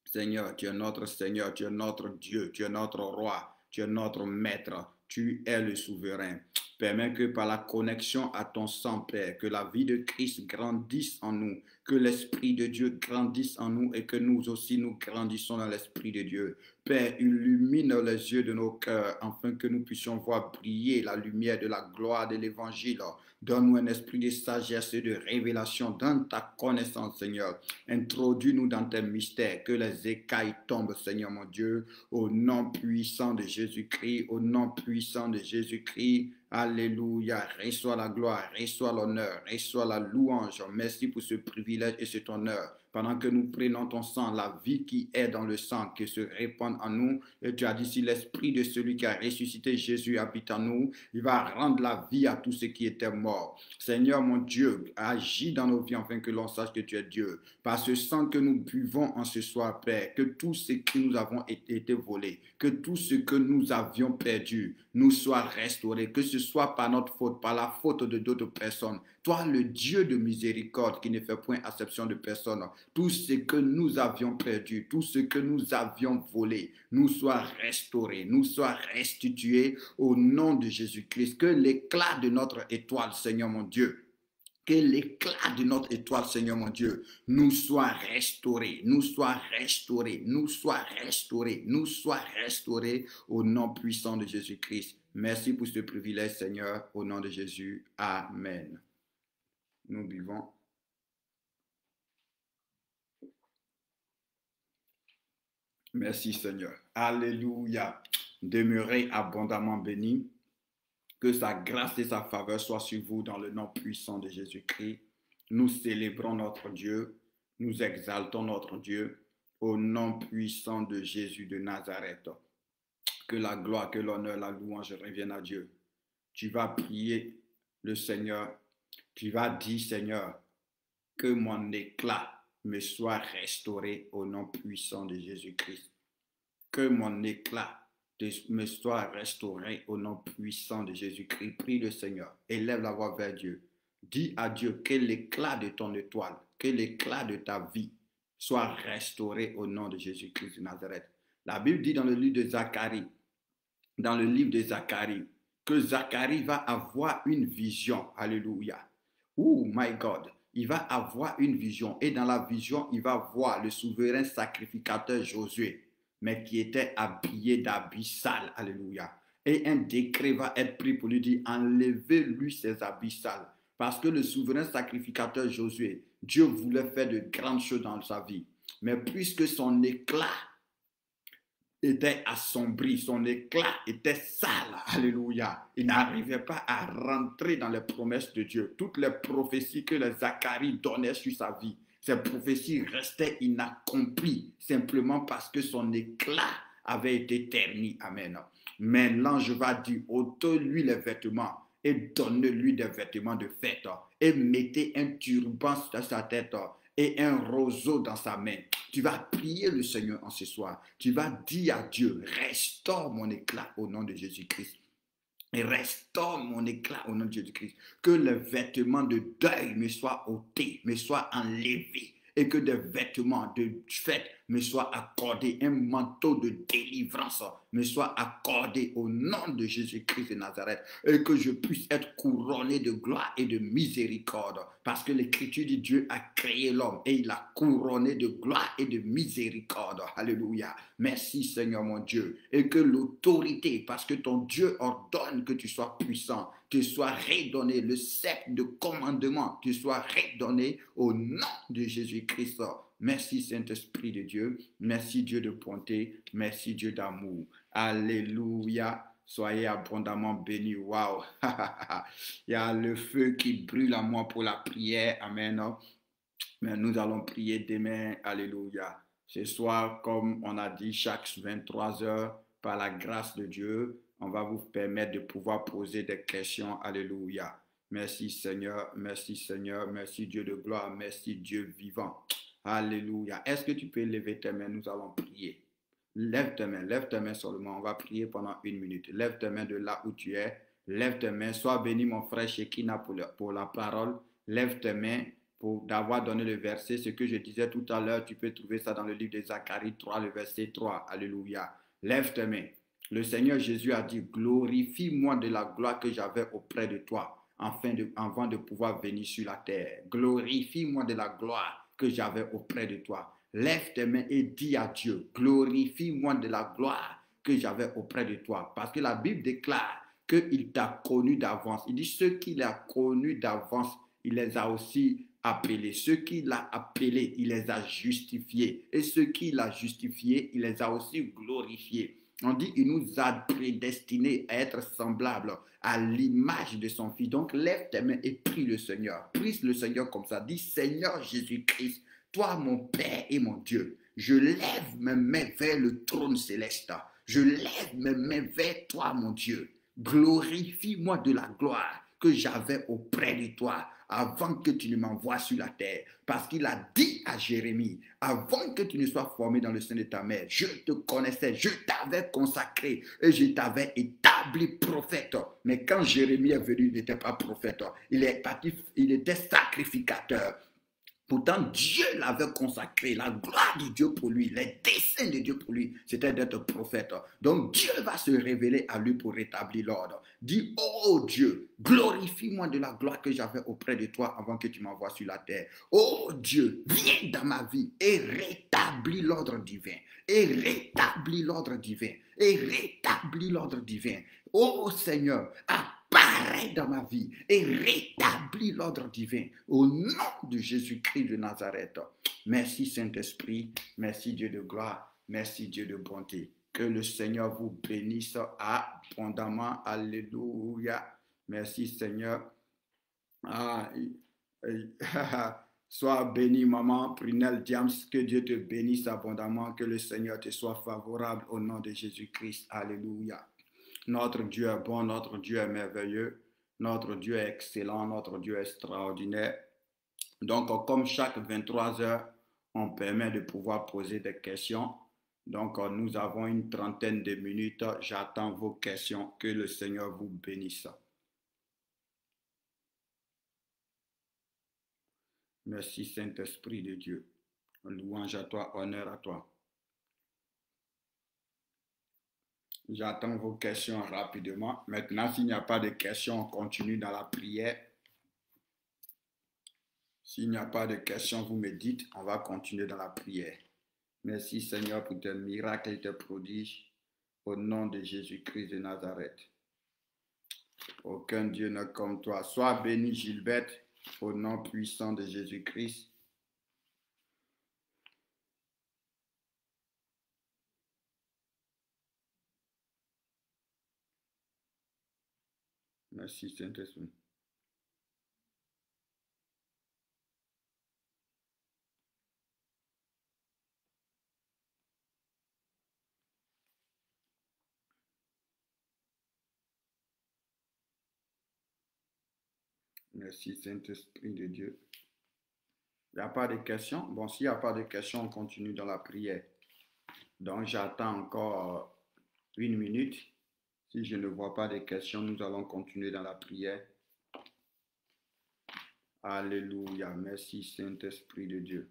Seigneur, tu es notre Seigneur, tu es notre Dieu, tu es notre roi, tu es notre maître, tu es le souverain. Permets que par la connexion à ton sang, Père, que la vie de Christ grandisse en nous, que l'Esprit de Dieu grandisse en nous et que nous aussi nous grandissons dans l'Esprit de Dieu. Père, illumine les yeux de nos cœurs afin que nous puissions voir briller la lumière de la gloire de l'Évangile. Donne-nous un esprit de sagesse et de révélation dans ta connaissance, Seigneur. Introduis-nous dans tes mystères, que les écailles tombent, Seigneur mon Dieu, au nom puissant de Jésus-Christ, au nom puissant de Jésus-Christ. Alléluia. Reçois la gloire, reçois l'honneur, reçois la louange. Merci pour ce privilège et cet honneur. Pendant que nous prenons ton sang, la vie qui est dans le sang, qui se répand en nous. Et tu as dit, si l'esprit de celui qui a ressuscité Jésus habite en nous, il va rendre la vie à tous ceux qui étaient morts. Seigneur mon Dieu, agis dans nos vies afin que l'on sache que tu es Dieu. Par ce sang que nous buvons en ce soir, Père, que tout ce qui nous avons été volé, que tout ce que nous avions perdu nous soit restauré, que ce soit par notre faute, par la faute de d'autres personnes. Toi, le Dieu de miséricorde qui ne fait point acception de personne, tout ce que nous avions perdu, tout ce que nous avions volé, nous soit restauré, nous soit restitué au nom de Jésus-Christ. Que l'éclat de notre étoile, Seigneur mon Dieu, que l'éclat de notre étoile, Seigneur mon Dieu, nous soit restauré, nous soit restauré, nous soit restauré, nous soit restauré au nom puissant de Jésus-Christ. Merci pour ce privilège, Seigneur, au nom de Jésus. Amen. Nous buvons. Merci, Seigneur. Alléluia. Demeurez abondamment bénis. Que sa grâce et sa faveur soient sur vous dans le nom puissant de Jésus-Christ. Nous célébrons notre Dieu. Nous exaltons notre Dieu. au nom puissant de Jésus de Nazareth. Que la gloire, que l'honneur, la louange reviennent à Dieu. Tu vas prier le Seigneur. Tu vas dire, Seigneur, que mon éclat me soit restauré au nom puissant de Jésus-Christ. Que mon éclat me soit restauré au nom puissant de Jésus-Christ. Prie le Seigneur. Élève la voix vers Dieu. Dis à Dieu que l'éclat de ton étoile, que l'éclat de ta vie soit restauré au nom de Jésus-Christ de Nazareth. La Bible dit dans le livre de Zacharie, que Zacharie va avoir une vision. Alléluia. Oh my God. Il va avoir une vision. Et dans la vision, il va voir le souverain sacrificateur Josué, mais qui était habillé d'habits sales. Alléluia. Et un décret va être pris pour lui dire, enlevez-lui ses habits sales. Parce que le souverain sacrificateur Josué, Dieu voulait faire de grandes choses dans sa vie. Mais puisque son éclat était assombri, son éclat était sale, alléluia. Il n'arrivait pas à rentrer dans les promesses de Dieu. Toutes les prophéties que les Zacharie donnaient sur sa vie, ces prophéties restaient inaccomplies simplement parce que son éclat avait été terni. Amen. Mais l'ange va dire, ôtez-lui les vêtements et donnez-lui des vêtements de fête et mettez un turban sur sa tête et un roseau dans sa main. Tu vas prier le Seigneur en ce soir. Tu vas dire à Dieu, restaure mon éclat au nom de Jésus-Christ. Et restaure mon éclat au nom de Jésus-Christ. Que les vêtements de deuil me soient ôtés, me soient enlevés. Et que des vêtements de fête me soient accordés. Un manteau de délivrance me soit accordé au nom de Jésus-Christ de Nazareth. Et que je puisse être couronné de gloire et de miséricorde. Parce que l'Écriture dit Dieu a créé l'homme et il l'a couronné de gloire et de miséricorde. Alléluia. Merci Seigneur mon Dieu. Et que l'autorité, parce que ton Dieu ordonne que tu sois puissant, te soit redonné, le sceptre de commandement te soit redonné au nom de Jésus-Christ. Merci Saint-Esprit de Dieu, merci Dieu de bonté, merci Dieu d'amour. Alléluia, soyez abondamment bénis. Waouh, il y a le feu qui brûle à moi pour la prière. Amen. Mais nous allons prier demain. Alléluia. Ce soir, comme on a dit, chaque 23 heures, par la grâce de Dieu, on va vous permettre de pouvoir poser des questions. Alléluia. Merci Seigneur, merci Seigneur, merci Dieu de gloire, merci Dieu vivant. Alléluia. Est-ce que tu peux lever tes mains? Nous allons prier. Lève tes mains seulement. On va prier pendant 1 minute. Lève tes mains de là où tu es. Lève tes mains. Sois béni mon frère Shekina pour la parole. Lève tes mains pour d'avoir donné le verset. Ce que je disais tout à l'heure, tu peux trouver ça dans le livre de Zacharie 3, le verset 3. Alléluia. Lève tes mains. Le Seigneur Jésus a dit, glorifie-moi de la gloire que j'avais auprès de toi, avant de pouvoir venir sur la terre. Glorifie-moi de la gloire que j'avais auprès de toi. Lève tes mains et dis à Dieu, glorifie-moi de la gloire que j'avais auprès de toi. Parce que la Bible déclare qu'il t'a connu d'avance. Il dit, ceux qu'il a connus d'avance, il les a aussi appelés. Ceux qu'il a appelés, il les a justifiés. Et ceux qu'il a justifiés, il les a aussi glorifiés. On dit, il nous a prédestinés à être semblables à l'image de son Fils. Donc, lève tes mains et prie le Seigneur. Prie le Seigneur comme ça. Dis, Seigneur Jésus-Christ, toi, mon Père et mon Dieu, je lève mes mains vers le trône céleste. Je lève mes mains vers toi, mon Dieu. Glorifie-moi de la gloire que j'avais auprès de toi avant que tu ne m'envoies sur la terre. Parce qu'il a dit à Jérémie, avant que tu ne sois formé dans le sein de ta mère, je te connaissais, je t'avais consacré et je t'avais établi prophète. Mais quand Jérémie est venu, il n'était pas prophète. Il était sacrificateur. Pourtant, Dieu l'avait consacré, la gloire de Dieu pour lui, les desseins de Dieu pour lui, c'était d'être prophète. Donc Dieu va se révéler à lui pour rétablir l'ordre. Dis, oh Dieu, glorifie-moi de la gloire que j'avais auprès de toi avant que tu m'envoies sur la terre. Oh Dieu, viens dans ma vie et rétablis l'ordre divin. Et rétablis l'ordre divin. Et rétablis l'ordre divin. Oh Seigneur, apparaît dans ma vie et rétablis l'ordre divin au nom de Jésus-Christ de Nazareth. Merci Saint-Esprit, merci Dieu de gloire, merci Dieu de bonté. Que le Seigneur vous bénisse abondamment. Alléluia. Merci Seigneur. Sois bénie, maman Prunelle Diams. Que Dieu te bénisse abondamment. Que le Seigneur te soit favorable au nom de Jésus-Christ. Alléluia. Notre Dieu est bon, notre Dieu est merveilleux, notre Dieu est excellent, notre Dieu est extraordinaire. Donc, comme chaque 23 heures, on permet de pouvoir poser des questions. Donc, nous avons une trentaine de minutes. J'attends vos questions. Que le Seigneur vous bénisse. Merci, Saint-Esprit de Dieu. Louange à toi, honneur à toi. J'attends vos questions rapidement. Maintenant, s'il n'y a pas de questions, on continue dans la prière. S'il n'y a pas de questions, vous me dites, on va continuer dans la prière. Merci Seigneur pour tes miracles et tes prodiges. Au nom de Jésus-Christ de Nazareth. Aucun Dieu n'est comme toi. Sois béni Gilberte, au nom puissant de Jésus-Christ. Merci Saint-Esprit. Merci Saint-Esprit de Dieu. Il n'y a pas de questions? Bon, s'il n'y a pas de questions, on continue dans la prière. Donc, j'attends encore 1 minute. Si je ne vois pas de questions, nous allons continuer dans la prière. Alléluia. Merci Saint-Esprit de Dieu.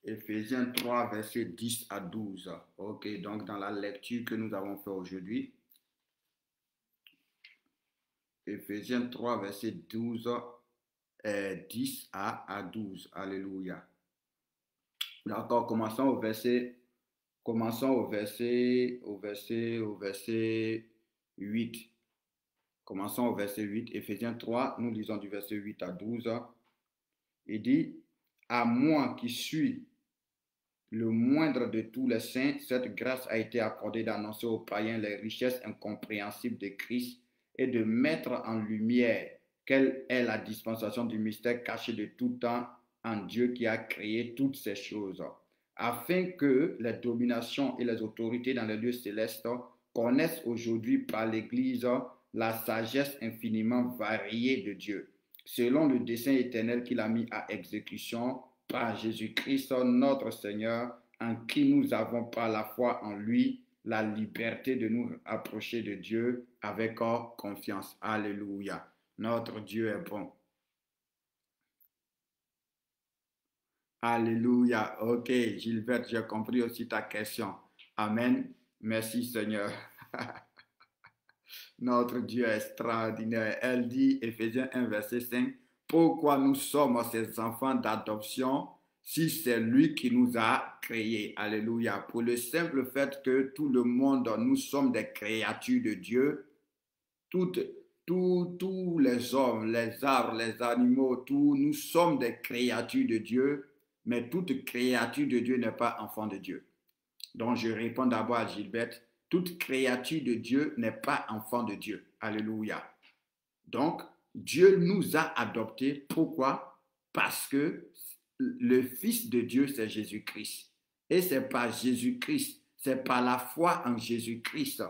Éphésiens 3, versets 10 à 12. Ok, donc dans la lecture que nous avons fait aujourd'hui, Éphésiens 3, verset 12, 10 à 12. Alléluia. D'accord, commençons au verset 8. Commençons au verset 8. Éphésiens 3, nous lisons du verset 8 à 12. Il dit, à moi qui suis le moindre de tous les saints, cette grâce a été accordée d'annoncer aux païens les richesses incompréhensibles de Christ et de mettre en lumière quelle est la dispensation du mystère caché de tout temps en Dieu qui a créé toutes ces choses, afin que les dominations et les autorités dans les lieux célestes connaissent aujourd'hui par l'Église la sagesse infiniment variée de Dieu, selon le dessein éternel qu'il a mis à exécution par Jésus-Christ, notre Seigneur, en qui nous avons par la foi en lui la liberté de nous approcher de Dieu avec confiance. Alléluia. Notre Dieu est bon. Alléluia. Ok, Gilbert, j'ai compris aussi ta question. Amen. Merci Seigneur. Notre Dieu est extraordinaire. Elle dit, Éphésiens 1, verset 5, pourquoi nous sommes ses enfants d'adoption si c'est lui qui nous a créés. Alléluia. Pour le simple fait que tout le monde, nous sommes des créatures de Dieu. Tous les hommes, les arbres, les animaux, nous sommes des créatures de Dieu, mais toute créature de Dieu n'est pas enfant de Dieu. Donc je réponds d'abord à Gilbert, toute créature de Dieu n'est pas enfant de Dieu. Alléluia. Donc, Dieu nous a adoptés. Pourquoi? Parce que le Fils de Dieu, c'est Jésus-Christ. Et c'est par Jésus-Christ, c'est par la foi en Jésus-Christ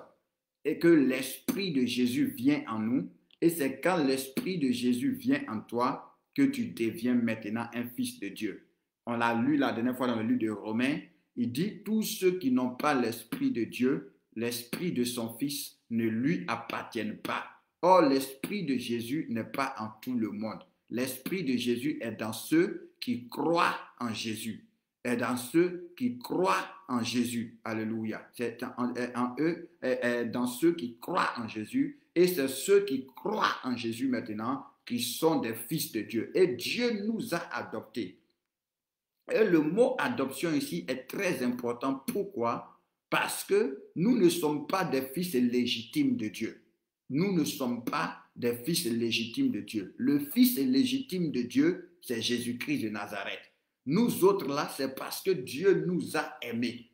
et que l'Esprit de Jésus vient en nous. Et c'est quand l'Esprit de Jésus vient en toi que tu deviens maintenant un fils de Dieu. On l'a lu la dernière fois dans le livre de Romains. Il dit, tous ceux qui n'ont pas l'Esprit de Dieu, l'Esprit de son Fils ne lui appartiennent pas. Or, l'Esprit de Jésus n'est pas en tout le monde. L'Esprit de Jésus est dans ceux qui croient en Jésus. Est dans ceux qui croient en Jésus. Alléluia. C'est en eux, est dans ceux qui croient en Jésus. Et c'est ceux qui croient en Jésus maintenant qui sont des fils de Dieu. Et Dieu nous a adoptés. Et le mot adoption ici est très important. Pourquoi? Parce que nous ne sommes pas des fils légitimes de Dieu. Nous ne sommes pas des fils légitimes de Dieu. Le fils légitime de Dieu, c'est Jésus-Christ de Nazareth. Nous autres là, c'est parce que Dieu nous a aimés.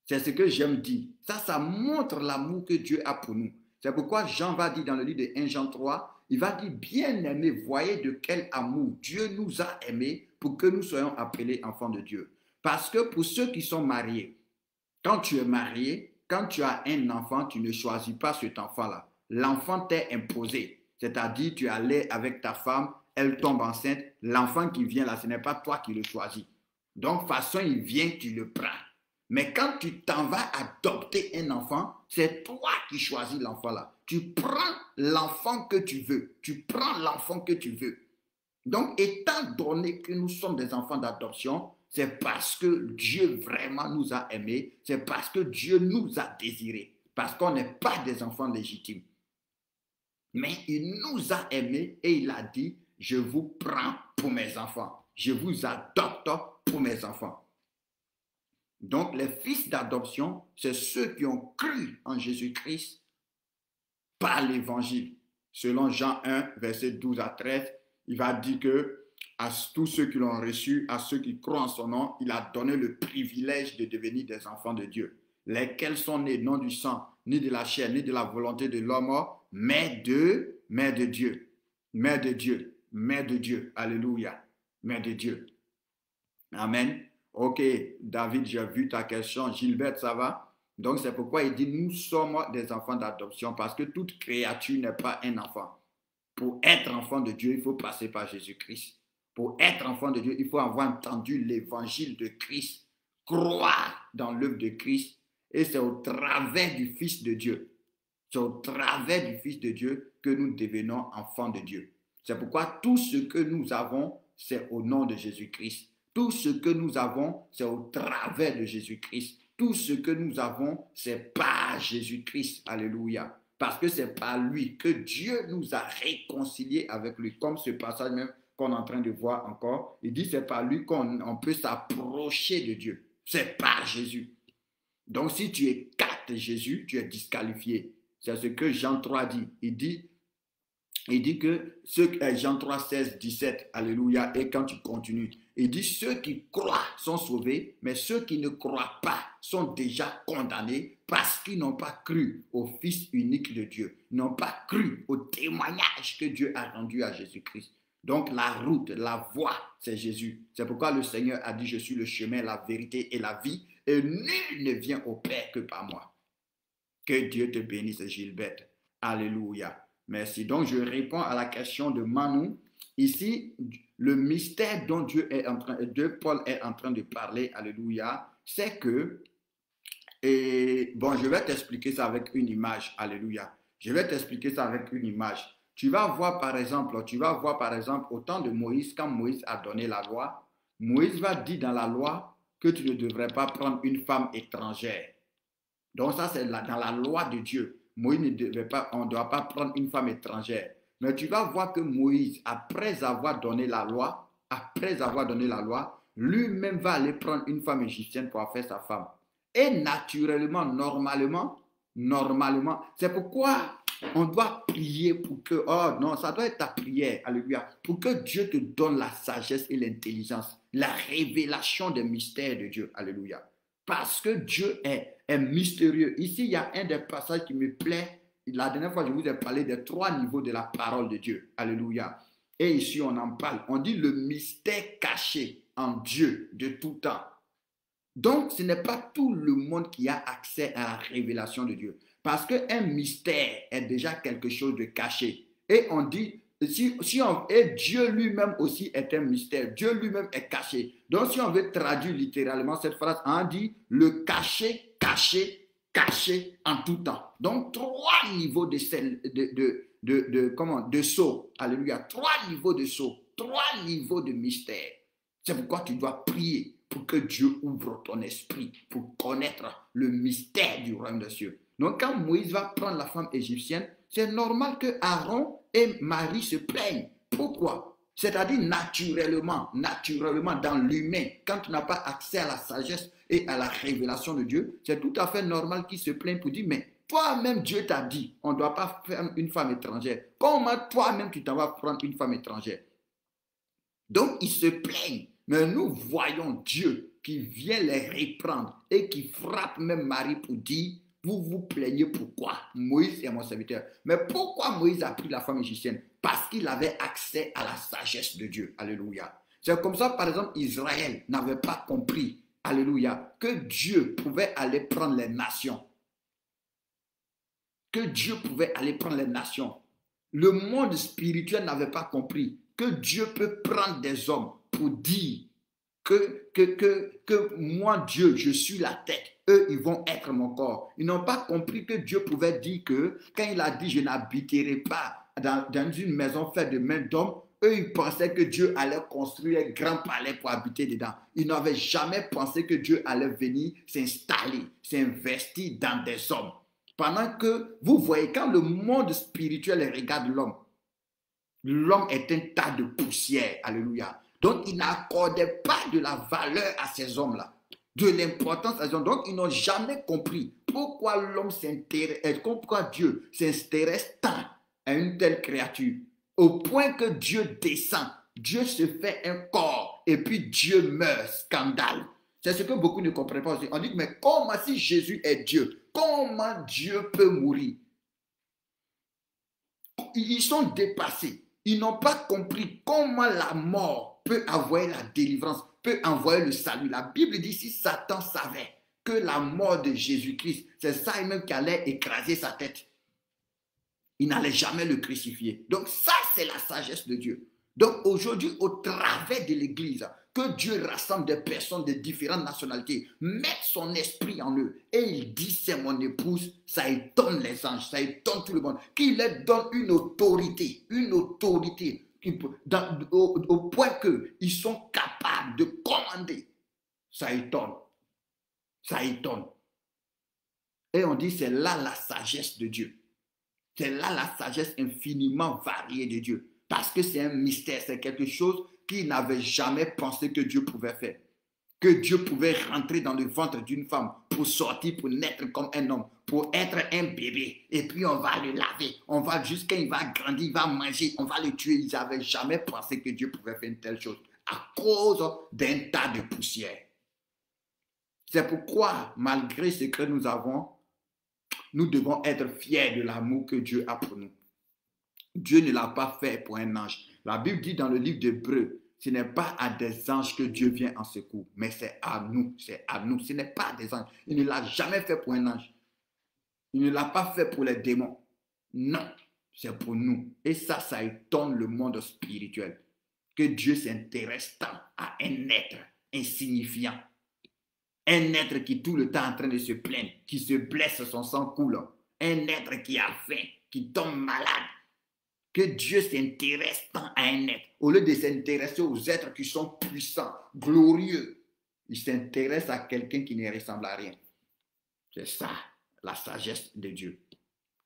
C'est ce que j'aime dire. Ça montre l'amour que Dieu a pour nous. C'est pourquoi Jean va dire dans le livre de 1 Jean 3, il va dire, bien-aimés, voyez de quel amour Dieu nous a aimés pour que nous soyons appelés enfants de Dieu. Parce que pour ceux qui sont mariés, quand tu es marié, quand tu as un enfant, tu ne choisis pas cet enfant-là. L'enfant t'est imposé. C'est-à-dire, tu es allé avec ta femme, elle tombe enceinte, l'enfant qui vient là, ce n'est pas toi qui le choisis. Donc, de toute façon, il vient, tu le prends. Mais quand tu t'en vas adopter un enfant, c'est toi qui choisis l'enfant là. Tu prends l'enfant que tu veux. Tu prends l'enfant que tu veux. Donc, étant donné que nous sommes des enfants d'adoption, c'est parce que Dieu vraiment nous a aimés. C'est parce que Dieu nous a désirés. Parce qu'on n'est pas des enfants légitimes. Mais il nous a aimés et il a dit, je vous prends pour mes enfants. Je vous adopte pour mes enfants. Donc, les fils d'adoption, c'est ceux qui ont cru en Jésus-Christ par l'évangile. Selon Jean 1, verset 12 à 13, il va dire que à tous ceux qui l'ont reçu, à ceux qui croient en son nom, il a donné le privilège de devenir des enfants de Dieu, lesquels sont nés non du sang, ni de la chair, ni de la volonté de l'homme, mais de Dieu. Mère de Dieu. Mère de Dieu. Alléluia. Mère de Dieu. Amen. Ok, David, j'ai vu ta question. Gilbert, ça va? Donc, c'est pourquoi il dit, nous sommes des enfants d'adoption, parce que toute créature n'est pas un enfant. Pour être enfant de Dieu, il faut passer par Jésus-Christ. Pour être enfant de Dieu, il faut avoir entendu l'évangile de Christ, croire dans l'œuvre de Christ, et c'est au travers du Fils de Dieu. C'est au travers du Fils de Dieu que nous devenons enfants de Dieu. C'est pourquoi tout ce que nous avons, c'est au nom de Jésus-Christ. Tout ce que nous avons, c'est au travers de Jésus-Christ. Tout ce que nous avons, c'est par Jésus-Christ. Alléluia. Parce que c'est par lui que Dieu nous a réconciliés avec lui. Comme ce passage même qu'on est en train de voir encore. Il dit c'est par lui qu'on peut s'approcher de Dieu. C'est par Jésus. Donc si tu écartes Jésus, tu es disqualifié. C'est ce que Jean 3 dit. Il dit que Jean 3, 16, 17, alléluia, et quand tu continues, il dit ceux qui croient sont sauvés, mais ceux qui ne croient pas sont déjà condamnés parce qu'ils n'ont pas cru au Fils unique de Dieu, n'ont pas cru au témoignage que Dieu a rendu à Jésus-Christ. Donc la route, la voie, c'est Jésus. C'est pourquoi le Seigneur a dit, je suis le chemin, la vérité et la vie, et nul ne vient au Père que par moi. Que Dieu te bénisse, Gilbert. Alléluia. Merci. Donc, je réponds à la question de Manu. Ici, le mystère dont Paul est en train de parler, alléluia, c'est que, je vais t'expliquer ça avec une image, alléluia. Je vais t'expliquer ça avec une image. Tu vas voir par exemple, au temps de Moïse, quand Moïse a donné la loi, Moïse va dire dans la loi que tu ne devrais pas prendre une femme étrangère. Donc ça, c'est dans la loi de Dieu. Moïse on ne doit pas prendre une femme étrangère. Mais tu vas voir que Moïse, après avoir donné la loi, lui-même va aller prendre une femme égyptienne pour faire sa femme. Et naturellement, normalement, c'est pourquoi on doit prier pour que, ça doit être ta prière, alléluia, pour que Dieu te donne la sagesse et l'intelligence, la révélation des mystères de Dieu, alléluia. Parce que Dieu est mystérieux. Ici, il y a un des passages qui me plaît. La dernière fois, je vous ai parlé des 3 niveaux de la parole de Dieu. Alléluia. Et ici, on en parle. On dit le mystère caché en Dieu de tout temps. Donc, ce n'est pas tout le monde qui a accès à la révélation de Dieu. Parce qu'un mystère est déjà quelque chose de caché. Et on dit, et Dieu lui-même aussi est un mystère. Dieu lui-même est caché. Donc, si on veut traduire littéralement cette phrase, on dit le caché, caché, caché en tout temps. Donc, 3 niveaux de sceau. Alléluia. 3 niveaux de sceau. 3 niveaux de mystère. C'est pourquoi tu dois prier pour que Dieu ouvre ton esprit pour connaître le mystère du royaume des cieux. Donc, quand Moïse va prendre la femme égyptienne, c'est normal que Aaron et Marie se plaignent. Pourquoi? C'est-à-dire naturellement, dans l'humain, quand tu n'as pas accès à la sagesse et à la révélation de Dieu, c'est tout à fait normal qu'ils se plaignent pour dire, mais toi-même, Dieu t'a dit, on ne doit pas faire une femme étrangère. Comment toi-même, tu t'en vas prendre une femme étrangère? Donc, ils se plaignent. Mais nous voyons Dieu qui vient les reprendre et qui frappe même Marie pour dire, vous vous plaignez pourquoi? Moïse est mon serviteur. Mais pourquoi Moïse a pris la femme égyptienne? Parce qu'il avait accès à la sagesse de Dieu. Alléluia. C'est comme ça, par exemple, Israël n'avait pas compris, alléluia, que Dieu pouvait aller prendre les nations. Que Dieu pouvait aller prendre les nations. Le monde spirituel n'avait pas compris que Dieu peut prendre des hommes pour dire que moi, Dieu, je suis la tête. Eux, ils vont être mon corps. Ils n'ont pas compris que Dieu pouvait dire que quand il a dit, je n'habiterai pas dans une maison faite de mains d'hommes, eux, ils pensaient que Dieu allait construire un grand palais pour habiter dedans. Ils n'avaient jamais pensé que Dieu allait venir s'installer, s'investir dans des hommes. Pendant que, vous voyez, quand le monde spirituel regarde l'homme, l'homme est un tas de poussière. Alléluia. Donc, il n'accordait pas de la valeur à ces hommes-là, de l'importance à ces hommes. Donc, ils n'ont jamais compris pourquoi l'homme s'intéresse, pourquoi Dieu s'intéresse tant à une telle créature, au point que Dieu descend, Dieu se fait un corps, et puis Dieu meurt. Scandale. C'est ce que beaucoup ne comprennent pas aussi. On dit, mais comment si Jésus est Dieu, comment Dieu peut mourir? Ils sont dépassés. Ils n'ont pas compris comment la mort peut envoyer la délivrance, peut envoyer le salut. La Bible dit, si Satan savait que la mort de Jésus-Christ, c'est ça même qui allait écraser sa tête, il n'allait jamais le crucifier. Donc ça, c'est la sagesse de Dieu. Donc aujourd'hui, au travers de l'Église, que Dieu rassemble des personnes de différentes nationalités, met son esprit en eux, et il dit, c'est mon épouse, ça étonne les anges, ça étonne tout le monde, qu'il leur donne une autorité, au point qu'ils sont capables de commander. Ça étonne. Ça étonne. Et on dit, c'est là la sagesse de Dieu. C'est là la sagesse infiniment variée de Dieu. Parce que c'est un mystère, c'est quelque chose qu'ils n'avaient jamais pensé que Dieu pouvait faire. Que Dieu pouvait rentrer dans le ventre d'une femme pour sortir, pour naître comme un homme, pour être un bébé. Et puis on va le laver. On va jusqu'à il va grandir, il va manger, on va le tuer. Ils n'avaient jamais pensé que Dieu pouvait faire une telle chose à cause d'un tas de poussière. C'est pourquoi, malgré ce que nous avons, nous devons être fiers de l'amour que Dieu a pour nous. Dieu ne l'a pas fait pour un ange. La Bible dit dans le livre d'Hébreux, ce n'est pas à des anges que Dieu vient en secours, mais c'est à nous, c'est à nous. Ce n'est pas à des anges. Il ne l'a jamais fait pour un ange. Il ne l'a pas fait pour les démons. Non, c'est pour nous. Et ça étonne le monde spirituel. Que Dieu s'intéresse tant à un être insignifiant. Un être qui tout le temps est en train de se plaindre, qui se blesse, son sang coule. Un être qui a faim, qui tombe malade. Que Dieu s'intéresse tant à un être. Au lieu de s'intéresser aux êtres qui sont puissants, glorieux, il s'intéresse à quelqu'un qui ne ressemble à rien. C'est ça, la sagesse de Dieu.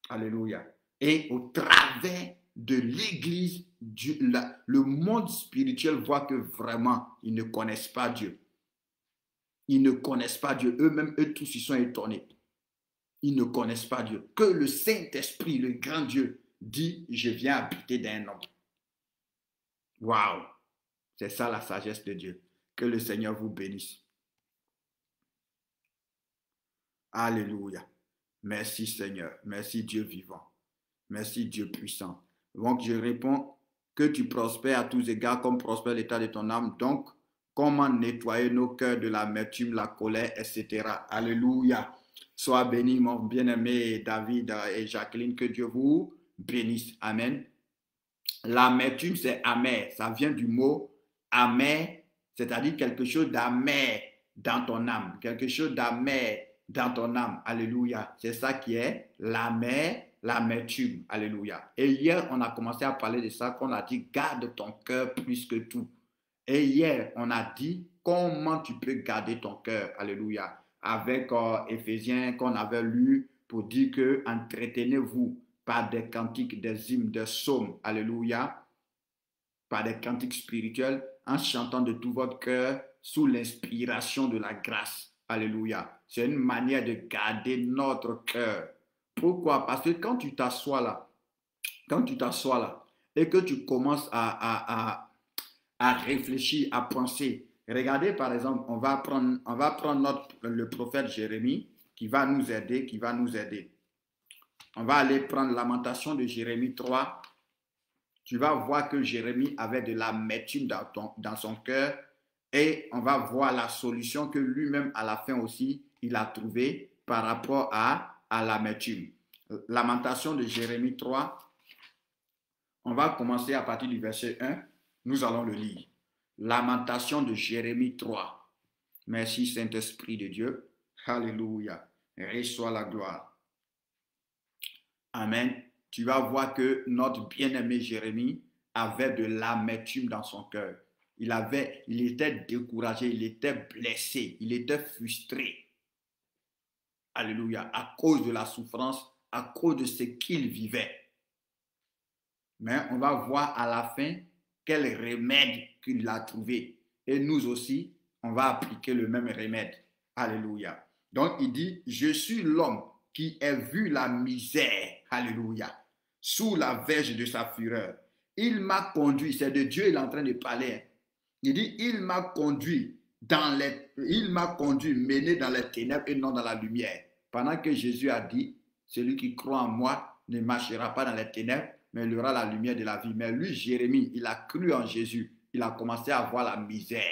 Alléluia. Et au travers de l'Église, le monde spirituel voit que vraiment, ils ne connaissent pas Dieu. Ils ne connaissent pas Dieu. Eux-mêmes, eux tous, ils sont étonnés. Ils ne connaissent pas Dieu. Que le Saint-Esprit, le grand Dieu, dit, je viens habiter dans un homme. Waouh! C'est ça la sagesse de Dieu. Que le Seigneur vous bénisse. Alléluia. Merci Seigneur. Merci Dieu vivant. Merci Dieu puissant. Donc je réponds que tu prospères à tous égards comme prospère l'état de ton âme. Donc, comment nettoyer nos cœurs de l'amertume, la colère, etc. Alléluia. Sois béni mon bien-aimé David et Jacqueline. Que Dieu vous bénisse. Amen. L'amertume, c'est amer. Ça vient du mot amer, c'est-à-dire quelque chose d'amer dans ton âme. Quelque chose d'amer dans ton âme. Alléluia. C'est ça qui est l'amertume. Alléluia. Et hier, on a commencé à parler de ça, qu'on a dit, garde ton cœur plus que tout. Et hier, on a dit, comment tu peux garder ton cœur. Alléluia. Avec Éphésiens qu'on avait lu pour dire que entretenez-vous par des cantiques, des hymnes, des psaumes, alléluia, par des cantiques spirituels, en chantant de tout votre cœur sous l'inspiration de la grâce, alléluia. C'est une manière de garder notre cœur. Pourquoi? Parce que quand tu t'assois là, et que tu commences à réfléchir, à penser Regardez par exemple, on va prendre le prophète Jérémie qui va nous aider. On va aller prendre Lamentation de Jérémie 3. Tu vas voir que Jérémie avait de l'amertume dans son cœur et on va voir la solution que lui-même à la fin aussi il a trouvée par rapport à l'amertume. Lamentation de Jérémie 3. On va commencer à partir du verset 1. Nous allons le lire. Lamentation de Jérémie 3. Merci Saint-Esprit de Dieu. Alléluia. Reçois la gloire. Amen. Tu vas voir que notre bien-aimé Jérémie avait de l'amertume dans son cœur. Il était découragé, il était blessé, il était frustré. Alléluia. À cause de la souffrance, à cause de ce qu'il vivait. Mais on va voir à la fin quel remède qu'il a trouvé. Et nous aussi, on va appliquer le même remède. Alléluia. Donc il dit, je suis l'homme qui a vu la misère. Alléluia. Sous la verge de sa fureur. Il m'a conduit, c'est de Dieu il est en train de parler. Il dit, il m'a conduit mené dans les ténèbres et non dans la lumière. Pendant que Jésus a dit, celui qui croit en moi ne marchera pas dans les ténèbres, mais il aura la lumière de la vie. Mais lui, Jérémie, il a cru en Jésus. Il a commencé à voir la misère.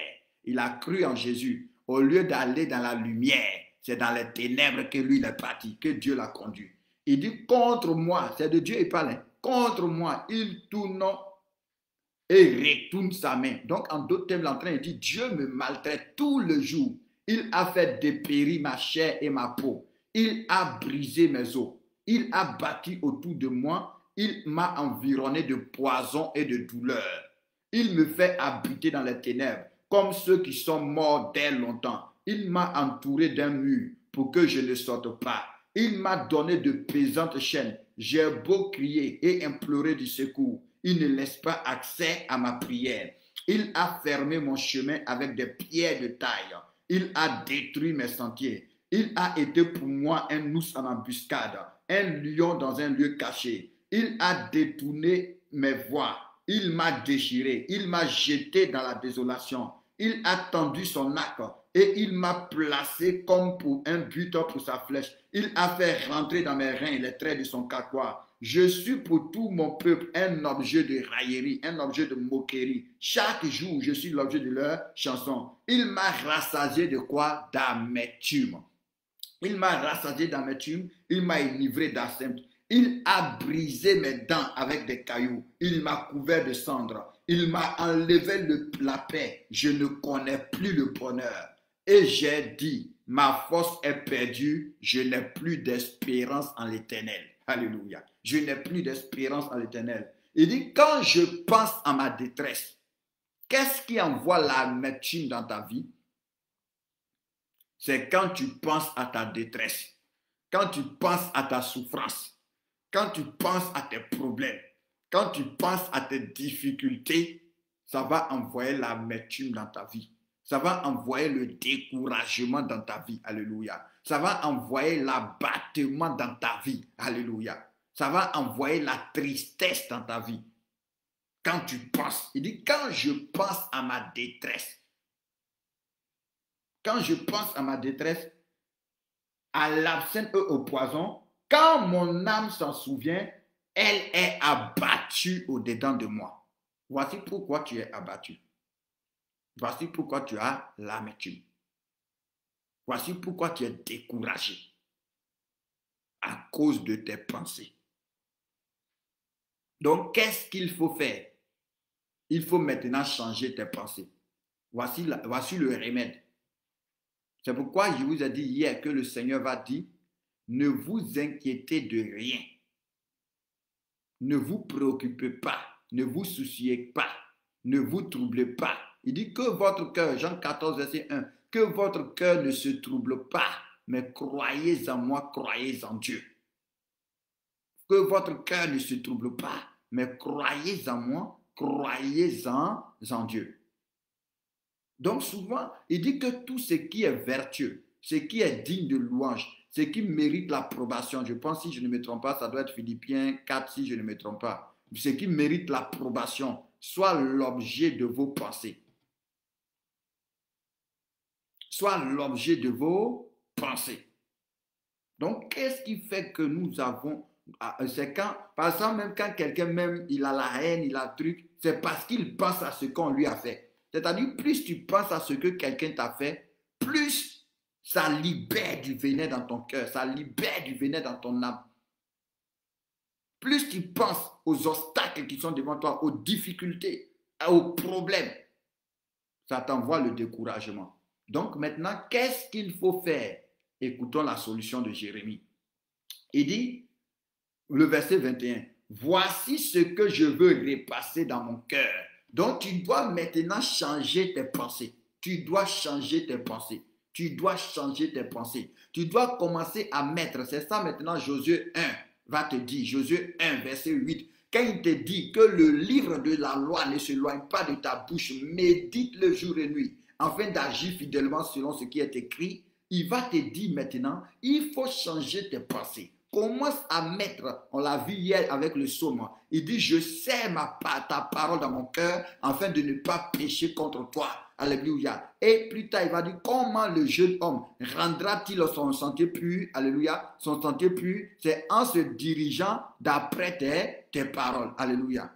Il a cru en Jésus. Au lieu d'aller dans la lumière, c'est dans les ténèbres que lui, il est parti, que Dieu l'a conduit. Il dit, contre moi, c'est de Dieu il parle, hein, contre moi, il tourne et retourne sa main. Donc, en d'autres termes, l'entraîneur dit, Dieu me maltraite tout le jour. Il a fait dépérir ma chair et ma peau. Il a brisé mes os. Il a bâti autour de moi. Il m'a environné de poison et de douleur. Il me fait habiter dans les ténèbres, comme ceux qui sont morts dès longtemps. Il m'a entouré d'un mur pour que je ne sorte pas. Il m'a donné de pesantes chaînes. J'ai beau crier et implorer du secours. Il ne laisse pas accès à ma prière. Il a fermé mon chemin avec des pierres de taille. Il a détruit mes sentiers. Il a été pour moi un ours en embuscade, un lion dans un lieu caché. Il a détourné mes voies. Il m'a déchiré. Il m'a jeté dans la désolation. Il a tendu son arc et il m'a placé comme pour un buteur pour sa flèche. Il a fait rentrer dans mes reins les traits de son carquois. Je suis pour tout mon peuple un objet de raillerie, un objet de moquerie. Chaque jour, je suis l'objet de leur chanson. Il m'a rassasié de quoi? D'amertume. Il m'a rassasié d'amertume. Il m'a enivré d'absinthe. Il a brisé mes dents avec des cailloux. Il m'a couvert de cendres. Il m'a enlevé la paix. Je ne connais plus le bonheur. Et j'ai dit, ma force est perdue. Je n'ai plus d'espérance en l'Éternel. Alléluia. Je n'ai plus d'espérance en l'Éternel. Il dit, quand je pense à ma détresse, qu'est-ce qui envoie l'amertume dans ta vie? C'est quand tu penses à ta détresse. Quand tu penses à ta souffrance. Quand tu penses à tes problèmes, quand tu penses à tes difficultés, ça va envoyer l'amertume dans ta vie. Ça va envoyer le découragement dans ta vie. Alléluia. Ça va envoyer l'abattement dans ta vie. Alléluia. Ça va envoyer la tristesse dans ta vie. Quand tu penses, il dit, quand je pense à ma détresse, quand je pense à ma détresse, à l'absinthe et au poison, quand mon âme s'en souvient, elle est abattue au-dedans de moi. Voici pourquoi tu es abattu. Voici pourquoi tu as l'amertume. Voici pourquoi tu es découragé. À cause de tes pensées. Donc, qu'est-ce qu'il faut faire? Il faut maintenant changer tes pensées. Voici le remède. C'est pourquoi je vous ai dit hier que le Seigneur va dire, ne vous inquiétez de rien. Ne vous préoccupez pas. Ne vous souciez pas. Ne vous troublez pas. Il dit que votre cœur, Jean 14, verset 1, que votre cœur ne se trouble pas, mais croyez en moi, croyez en Dieu. Que votre cœur ne se trouble pas, mais croyez en moi, croyez en Dieu. Donc souvent, il dit que tout ce qui est vertueux, ce qui est digne de louange, ce qui mérite l'approbation, je pense si je ne me trompe pas, ça doit être Philippiens 4 si je ne me trompe pas, ce qui mérite l'approbation, soit l'objet de vos pensées. soit l'objet de vos pensées. Donc, qu'est-ce qui fait que nous avons... C'est quand, par exemple, même quand quelqu'un même, il a la haine, il a le truc, c'est parce qu'il pense à ce qu'on lui a fait. C'est-à-dire, plus tu penses à ce que quelqu'un t'a fait, plus ça libère du venin dans ton cœur, ça libère du venin dans ton âme. Plus tu penses aux obstacles qui sont devant toi, aux difficultés, aux problèmes, ça t'envoie le découragement. Donc maintenant, qu'est-ce qu'il faut faire? Écoutons la solution de Jérémie. Il dit, le verset 21, voici ce que je veux repasser dans mon cœur. Donc tu dois maintenant changer tes pensées. Tu dois changer tes pensées. Tu dois changer tes pensées. Tu dois commencer à mettre, c'est ça maintenant Josué 1 va te dire, Josué 1 verset 8, quand il te dit que le livre de la loi ne s'éloigne pas de ta bouche, médite-le jour et nuit, afin d'agir fidèlement selon ce qui est écrit, il va te dire maintenant, il faut changer tes pensées. Commence à mettre, on l'a vu hier avec le psaume, il dit, je serre ta parole dans mon cœur afin de ne pas pécher contre toi. Alléluia. Et plus tard, il va dire, comment le jeune homme rendra-t-il son sentier pur? Alléluia. Son sentier pur, c'est en se dirigeant d'après tes paroles. Alléluia.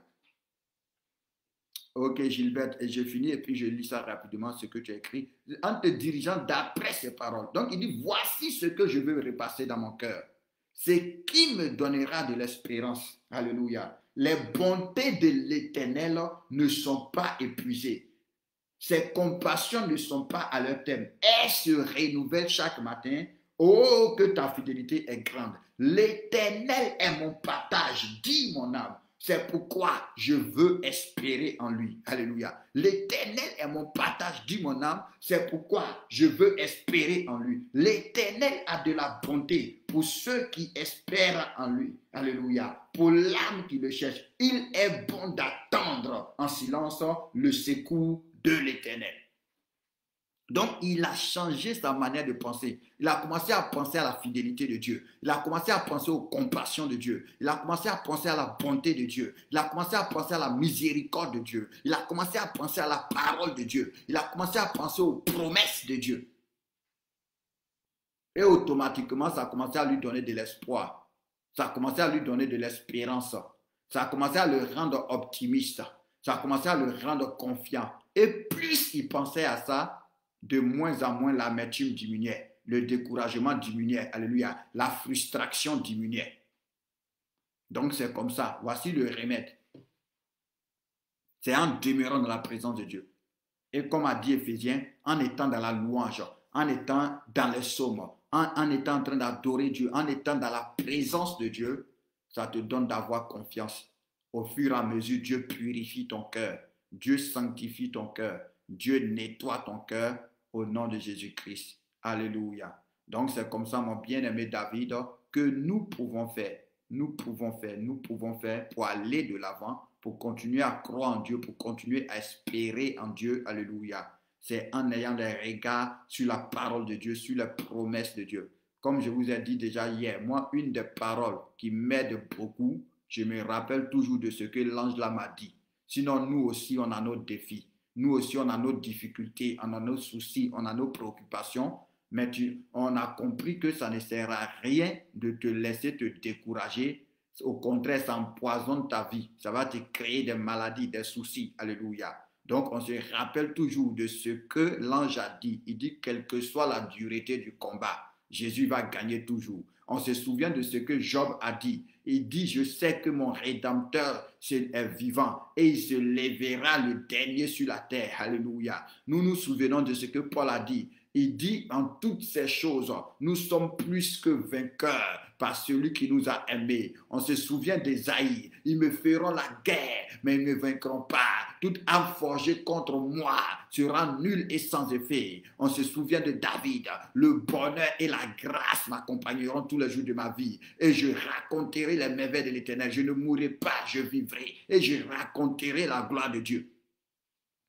Ok, Gilbert, et je finis et puis je lis ça rapidement, ce que tu as écrit. En te dirigeant d'après ces paroles. Donc, il dit, voici ce que je veux repasser dans mon cœur. C'est qui me donnera de l'espérance. Alléluia. Les bontés de l'Éternel ne sont pas épuisées. Ses compassions ne sont pas à leur terme. Elles se renouvellent chaque matin. Oh, que ta fidélité est grande. L'Éternel est mon partage, dit mon âme. C'est pourquoi je veux espérer en lui. Alléluia. L'Éternel est mon partage, dit mon âme. C'est pourquoi je veux espérer en lui. L'Éternel a de la bonté pour ceux qui espèrent en lui. Alléluia. Pour l'âme qui le cherche. Il est bon d'attendre en silence le secours de l'Éternel. Donc, il a changé sa manière de penser. Il a commencé à penser à la fidélité de Dieu. Il a commencé à penser aux compassions de Dieu. Il a commencé à penser à la bonté de Dieu. Il a commencé à penser à la miséricorde de Dieu. Il a commencé à penser à la parole de Dieu. Il a commencé à penser aux promesses de Dieu. Et automatiquement, ça a commencé à lui donner de l'espoir. Ça a commencé à lui donner de l'espérance. Ça a commencé à le rendre optimiste. Ça a commencé à le rendre confiant. Et plus il pensait à ça, de moins en moins l'amertume diminuait, le découragement diminuait, alléluia, la frustration diminuait. Donc c'est comme ça, voici le remède. C'est en demeurant dans la présence de Dieu. Et comme a dit Éphésiens, en étant dans la louange, en étant dans les psaumes, en étant en train d'adorer Dieu, en étant dans la présence de Dieu, ça te donne d'avoir confiance. Au fur et à mesure, Dieu purifie ton cœur, Dieu sanctifie ton cœur, Dieu nettoie ton cœur au nom de Jésus-Christ. Alléluia. Donc c'est comme ça, mon bien-aimé David, que nous pouvons faire pour aller de l'avant, pour continuer à croire en Dieu, pour continuer à espérer en Dieu. Alléluia. C'est en ayant des regards sur la parole de Dieu, sur les promesses de Dieu. Comme je vous ai dit déjà hier, moi, une des paroles qui m'aide beaucoup, je me rappelle toujours de ce que l'ange là m'a dit. Sinon, nous aussi, on a nos défis. Nous aussi, on a nos difficultés, on a nos soucis, on a nos préoccupations. Mais on a compris que ça ne sert à rien de te laisser te décourager. Au contraire, ça empoisonne ta vie. Ça va te créer des maladies, des soucis. Alléluia. Donc, on se rappelle toujours de ce que l'ange a dit. Il dit, quelle que soit la dureté du combat, Jésus va gagner toujours. On se souvient de ce que Job a dit. Il dit, je sais que mon Rédempteur est vivant et il se lèvera le dernier sur la terre. Alléluia. Nous nous souvenons de ce que Paul a dit. Il dit, en toutes ces choses, nous sommes plus que vainqueurs par celui qui nous a aimés. On se souvient d'Ésaïe. Ils me feront la guerre, mais ils ne me vaincront pas. Toute âme forgée contre moi sera nulle et sans effet. On se souvient de David. Le bonheur et la grâce m'accompagneront tous les jours de ma vie. Et je raconterai les merveilles de l'Éternel. Je ne mourrai pas, je vivrai. Et je raconterai la gloire de Dieu.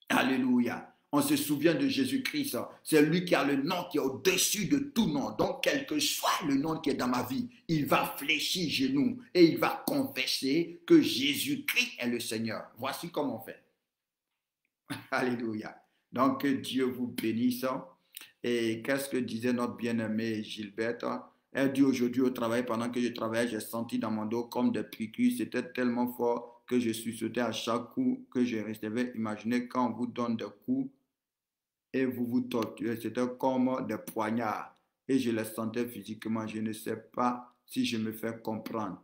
Alléluia. On se souvient de Jésus-Christ. C'est lui qui a le nom qui est au-dessus de tout nom. Donc, quel que soit le nom qui est dans ma vie, il va fléchir genoux et il va confesser que Jésus-Christ est le Seigneur. Voici comment on fait. Alléluia. Donc, que Dieu vous bénisse. Et qu'est-ce que disait notre bien-aimée Gilberte? Elle dit aujourd'hui au travail, pendant que je travaillais, j'ai senti dans mon dos comme des piqûres. C'était tellement fort que je suis sauté à chaque coup que je recevais. Imaginez quand on vous donne des coups et vous vous torturez. C'était comme des poignards. Et je les sentais physiquement. Je ne sais pas si je me fais comprendre.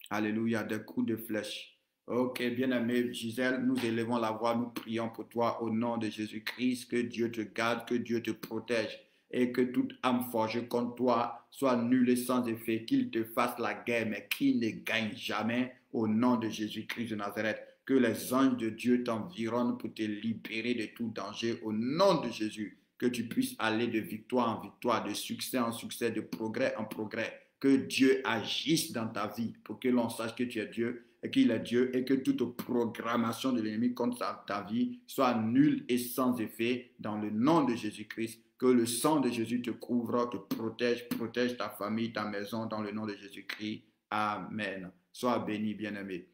Alléluia, des coups de flèche. Ok, bien-aimé Gisèle, nous élevons la voix, nous prions pour toi au nom de Jésus-Christ, que Dieu te garde, que Dieu te protège et que toute âme forgée contre toi soit nulle et sans effet, qu'il te fasse la guerre, mais qu'il ne gagne jamais au nom de Jésus-Christ de Nazareth. Que les anges de Dieu t'environnent pour te libérer de tout danger au nom de Jésus. Que tu puisses aller de victoire en victoire, de succès en succès, de progrès en progrès. Que Dieu agisse dans ta vie pour que l'on sache que tu es Dieu et qu'il est Dieu et que toute programmation de l'ennemi contre ta vie soit nulle et sans effet dans le nom de Jésus-Christ. Que le sang de Jésus te couvre, te protège, protège ta famille, ta maison dans le nom de Jésus-Christ. Amen. Sois béni, bien-aimé.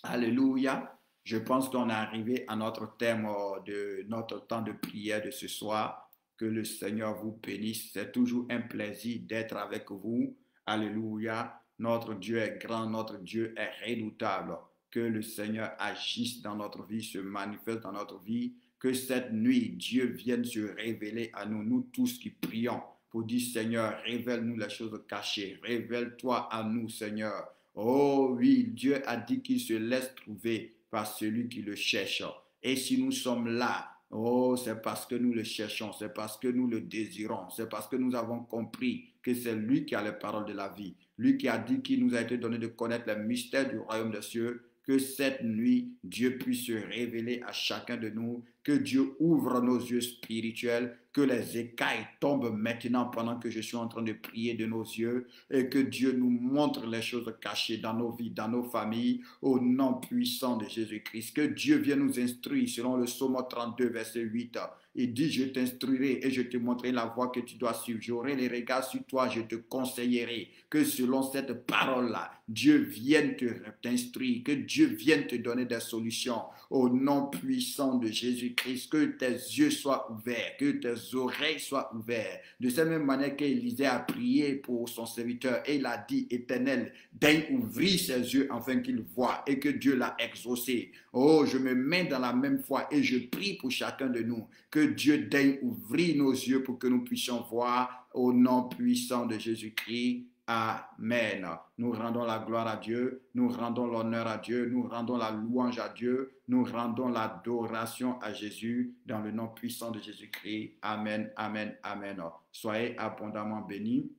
Alléluia. Je pense qu'on est arrivé à notre thème de notre temps de prière de ce soir. Que le Seigneur vous bénisse. C'est toujours un plaisir d'être avec vous. Alléluia. Notre Dieu est grand, notre Dieu est redoutable. Que le Seigneur agisse dans notre vie, se manifeste dans notre vie. Que cette nuit, Dieu vienne se révéler à nous, nous tous qui prions, pour dire, Seigneur, révèle-nous les choses cachées. Révèle-toi à nous, Seigneur. Oh oui, Dieu a dit qu'il se laisse trouver par celui qui le cherche. Et si nous sommes là, oh, c'est parce que nous le cherchons, c'est parce que nous le désirons, c'est parce que nous avons compris que c'est lui qui a les paroles de la vie. Lui qui a dit qu'il nous a été donné de connaître les mystères du royaume des cieux. Que cette nuit, Dieu puisse se révéler à chacun de nous, que Dieu ouvre nos yeux spirituels, que les écailles tombent maintenant pendant que je suis en train de prier de nos yeux et que Dieu nous montre les choses cachées dans nos vies, dans nos familles, au nom puissant de Jésus-Christ. Que Dieu vienne nous instruire selon le psaume 32, verset 8. Il dit, je t'instruirai et je te montrerai la voie que tu dois suivre. J'aurai les regards sur toi, je te conseillerai. Que selon cette parole-là, Dieu vienne t'instruire, que Dieu vienne te donner des solutions. Au nom puissant de Jésus-Christ, que tes yeux soient ouverts, que tes oreilles soient ouvertes. De cette même manière qu'Élisée a prié pour son serviteur et il a dit, Éternel, daigne ouvrir ses yeux afin qu'il voie et que Dieu l'a exaucé. Oh, je me mets dans la même foi et je prie pour chacun de nous. Que Dieu daigne ouvrir nos yeux pour que nous puissions voir au nom puissant de Jésus-Christ. Amen. Nous rendons la gloire à Dieu, nous rendons l'honneur à Dieu, nous rendons la louange à Dieu, nous rendons l'adoration à Jésus dans le nom puissant de Jésus-Christ. Amen, amen, amen. Soyez abondamment bénis.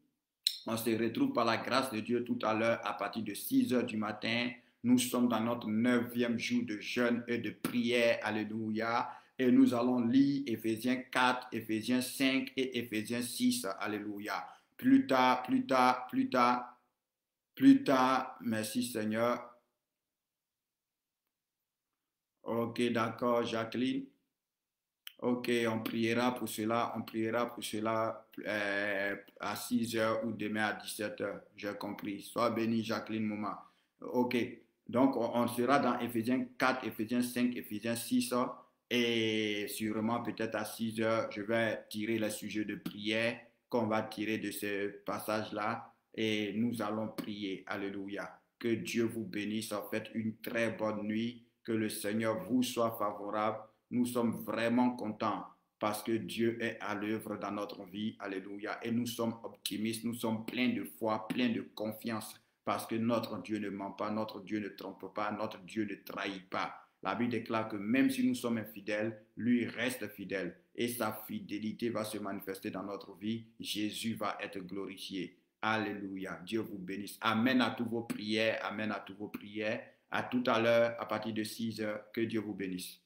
On se retrouve par la grâce de Dieu tout à l'heure à partir de 6 heures du matin. Nous sommes dans notre 9e jour de jeûne et de prière. Alléluia. Et nous allons lire Éphésiens 4, Éphésiens 5 et Éphésiens 6. Alléluia. Plus tard, plus tard, plus tard, plus tard. Merci Seigneur. Ok, d'accord, Jacqueline. Ok, on priera pour cela, à 6 heures ou demain à 17 heures. J'ai compris. Sois béni, Jacqueline Mouma. Ok, donc on sera dans Éphésiens 4, Éphésiens 5, Éphésiens 6 et sûrement peut-être à 6 heures, je vais tirer le sujet de prière qu'on va tirer de ce passage-là et nous allons prier. Alléluia. Que Dieu vous bénisse. Faites une très bonne nuit. Que le Seigneur vous soit favorable. Nous sommes vraiment contents parce que Dieu est à l'œuvre dans notre vie. Alléluia. Et nous sommes optimistes, nous sommes pleins de foi, pleins de confiance parce que notre Dieu ne ment pas, notre Dieu ne trompe pas, notre Dieu ne trahit pas. La Bible déclare que même si nous sommes infidèles, lui reste fidèle et sa fidélité va se manifester dans notre vie. Jésus va être glorifié. Alléluia. Dieu vous bénisse. Amen à toutes vos prières. Amen à toutes vos prières. À tout à l'heure, à partir de 6 heures. Que Dieu vous bénisse.